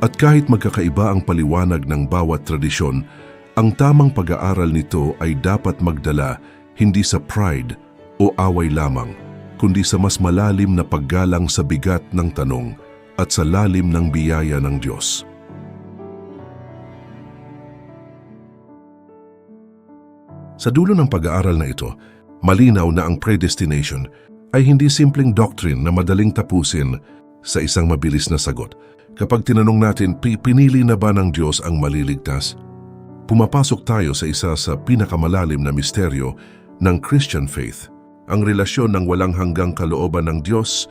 At kahit magkakaiba ang paliwanag ng bawat tradisyon, ang tamang pag-aaral nito ay dapat magdala hindi sa pride o away lamang, kundi sa mas malalim na paggalang sa bigat ng tanong at sa lalim ng biyaya ng Diyos. Sa dulo ng pag-aaral na ito, malinaw na ang predestination ay hindi simpleng doctrine na madaling tapusin sa isang mabilis na sagot. Kapag tinanong natin, pinili na ba ng Diyos ang maliligtas? Pumapasok tayo sa isa sa pinakamalalim na misteryo ng Christian faith, ang relasyon ng walang hanggang kalooban ng Diyos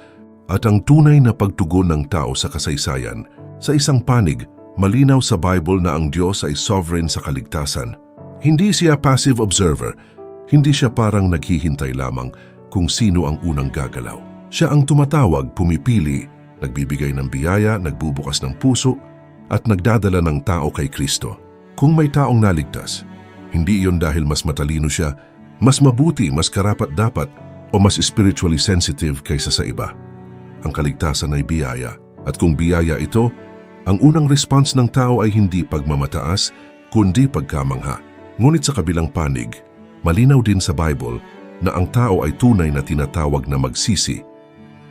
at ang tunay na pagtugon ng tao sa kasaysayan. Sa isang panig, malinaw sa Bible na ang Diyos ay sovereign sa kaligtasan. Hindi siya passive observer, hindi siya parang naghihintay lamang kung sino ang unang gagalaw. Siya ang tumatawag, pumipili, nagbibigay ng biyaya, nagbubukas ng puso, at nagdadala ng tao kay Kristo. Kung may taong naligtas, hindi iyon dahil mas matalino siya, mas mabuti, mas karapat-dapat, o mas spiritually sensitive kaysa sa iba. Ang kaligtasan ay biyaya, at kung biyaya ito, ang unang response ng tao ay hindi pagmamataas, kundi pagkamangha. Ngunit sa kabilang panig, malinaw din sa Bible na ang tao ay tunay na tinatawag na magsisi,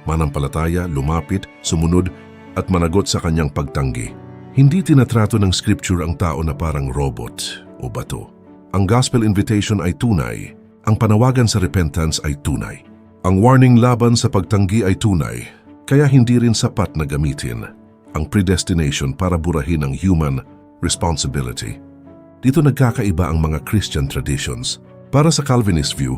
manampalataya, lumapit, sumunod, at managot sa kanyang pagtanggi. Hindi tinatrato ng Scripture ang tao na parang robot o bato. Ang gospel invitation ay tunay, ang panawagan sa repentance ay tunay. Ang warning laban sa pagtanggi ay tunay, kaya hindi rin sapat na gamitin ang predestination para burahin ang human responsibility. Dito nagkakaiba ang mga Christian traditions. Para sa Calvinist view,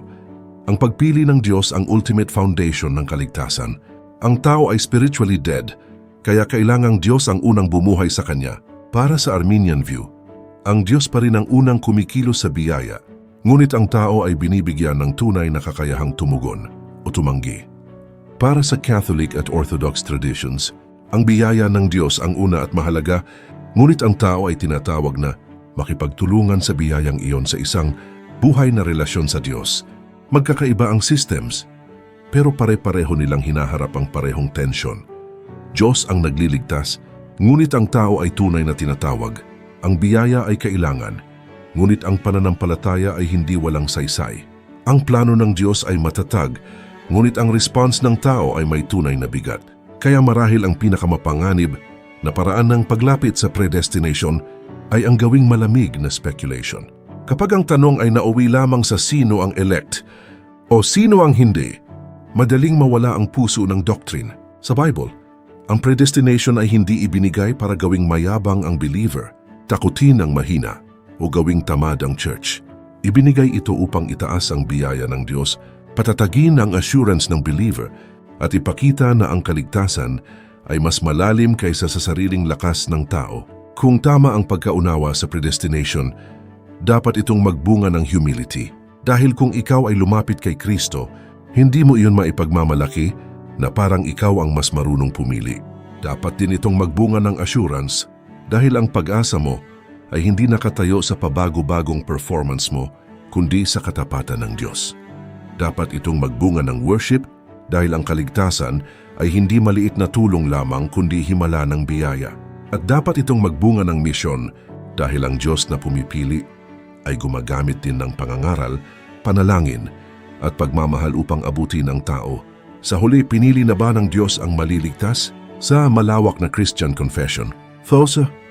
ang pagpili ng Diyos ang ultimate foundation ng kaligtasan. Ang tao ay spiritually dead, kaya kailangang Diyos ang unang bumuhay sa kanya. Para sa Arminian view, ang Diyos pa rin ang unang kumikilos sa biyaya, ngunit ang tao ay binibigyan ng tunay na kakayahang tumugon o tumanggi. Para sa Catholic at Orthodox traditions, ang biyaya ng Diyos ang una at mahalaga, ngunit ang tao ay tinatawag na makipagtulungan sa biyayang iyon sa isang buhay na relasyon sa Diyos. Magkakaiba ang systems, pero pare-pareho nilang hinaharap ang parehong tensyon. Diyos ang nagliligtas, ngunit ang tao ay tunay na tinatawag. Ang biyaya ay kailangan, ngunit ang pananampalataya ay hindi walang saysay. Ang plano ng Diyos ay matatag, ngunit ang response ng tao ay may tunay na bigat. Kaya marahil ang pinakamapanganib na paraan ng paglapit sa predestination ay ang gawing malamig na speculation. Kapag ang tanong ay nauwi lamang sa sino ang elect o sino ang hindi, madaling mawala ang puso ng doctrine. Sa Bible, ang predestination ay hindi ibinigay para gawing mayabang ang believer, takutin ang mahina, o gawing tamad ang church. Ibinigay ito upang itaas ang biyaya ng Diyos, patatagin ang assurance ng believer, at ipakita na ang kaligtasan ay mas malalim kaysa sa sariling lakas ng tao. Kung tama ang pagkaunawa sa predestination, dapat itong magbunga ng humility. Dahil kung ikaw ay lumapit kay Kristo, hindi mo iyon maipagmamalaki, na parang ikaw ang mas marunong pumili. Dapat din itong magbunga ng assurance dahil ang pag-asa mo ay hindi nakatayo sa pabago-bagong performance mo kundi sa katapatan ng Diyos. Dapat itong magbunga ng worship dahil ang kaligtasan ay hindi maliit na tulong lamang kundi himala ng biyaya. At dapat itong magbunga ng misyon dahil ang Diyos na pumipili ay gumagamit din ng pangangaral, panalangin at pagmamahal upang abutin ang tao. Sa huli, pinili na ba ng Diyos ang maliligtas? Sa malawak na Christian confession,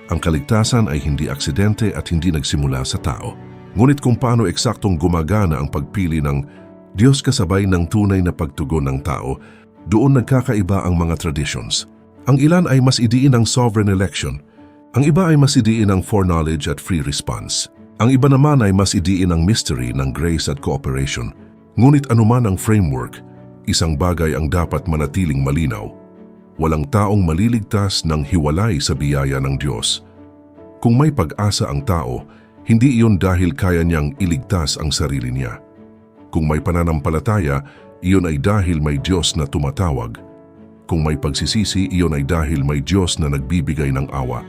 ang kaligtasan ay hindi aksidente at hindi nagsimula sa tao. Ngunit kung paano eksaktong gumagana ang pagpili ng Diyos kasabay ng tunay na pagtugon ng tao, doon nagkakaiba ang mga traditions. Ang ilan ay mas idiin ang sovereign election, ang iba ay mas idiin ang foreknowledge at free response. Ang iba naman ay mas idiin ang mystery ng grace at cooperation. Ngunit anuman ang framework, isang bagay ang dapat manatiling malinaw. Walang taong maliligtas nang hiwalay sa biyaya ng Diyos. Kung may pag-asa ang tao, hindi iyon dahil kaya niyang iligtas ang sarili niya. Kung may pananampalataya, iyon ay dahil may Diyos na tumatawag. Kung may pagsisisi, iyon ay dahil may Diyos na nagbibigay ng awa.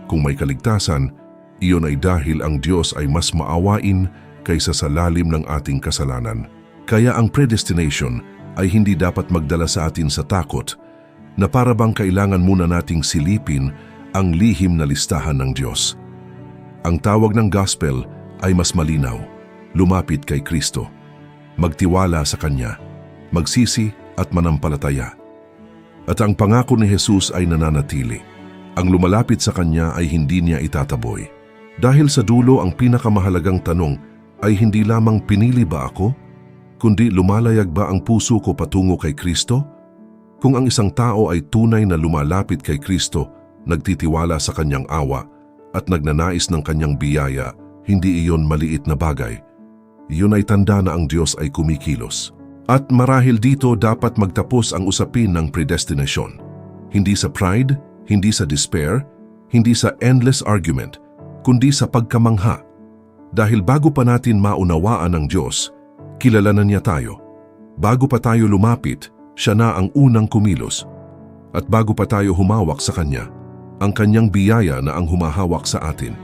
Kung may kaligtasan, iyon ay dahil ang Diyos ay mas maawain kaysa sa lalim ng ating kasalanan. Kaya ang predestination ay hindi dapat magdala sa atin sa takot na para bang kailangan muna nating silipin ang lihim na listahan ng Diyos. Ang tawag ng gospel ay mas malinaw, lumapit kay Kristo, magtiwala sa Kanya, magsisi at manampalataya. At ang pangako ni Jesus ay nananatili. Ang lumalapit sa Kanya ay hindi niya itataboy. Dahil sa dulo ang pinakamahalagang tanong ay hindi lamang pinili ba ako, kundi lumalayag ba ang puso ko patungo kay Kristo? Kung ang isang tao ay tunay na lumalapit kay Kristo, nagtitiwala sa Kanyang awa at nagnanais ng Kanyang biyaya, hindi iyon maliit na bagay. Iyon ay tanda na ang Diyos ay kumikilos. At marahil dito dapat magtapos ang usapin ng predestinasyon. Hindi sa pride, hindi sa despair, hindi sa endless argument, kundi sa pagkamangha. Dahil bago pa natin maunawaan ng Diyos, kilala na niya tayo. Bago pa tayo lumapit, siya na ang unang kumilos. At bago pa tayo humawak sa Kanya, ang Kanyang biyaya na ang humahawak sa atin.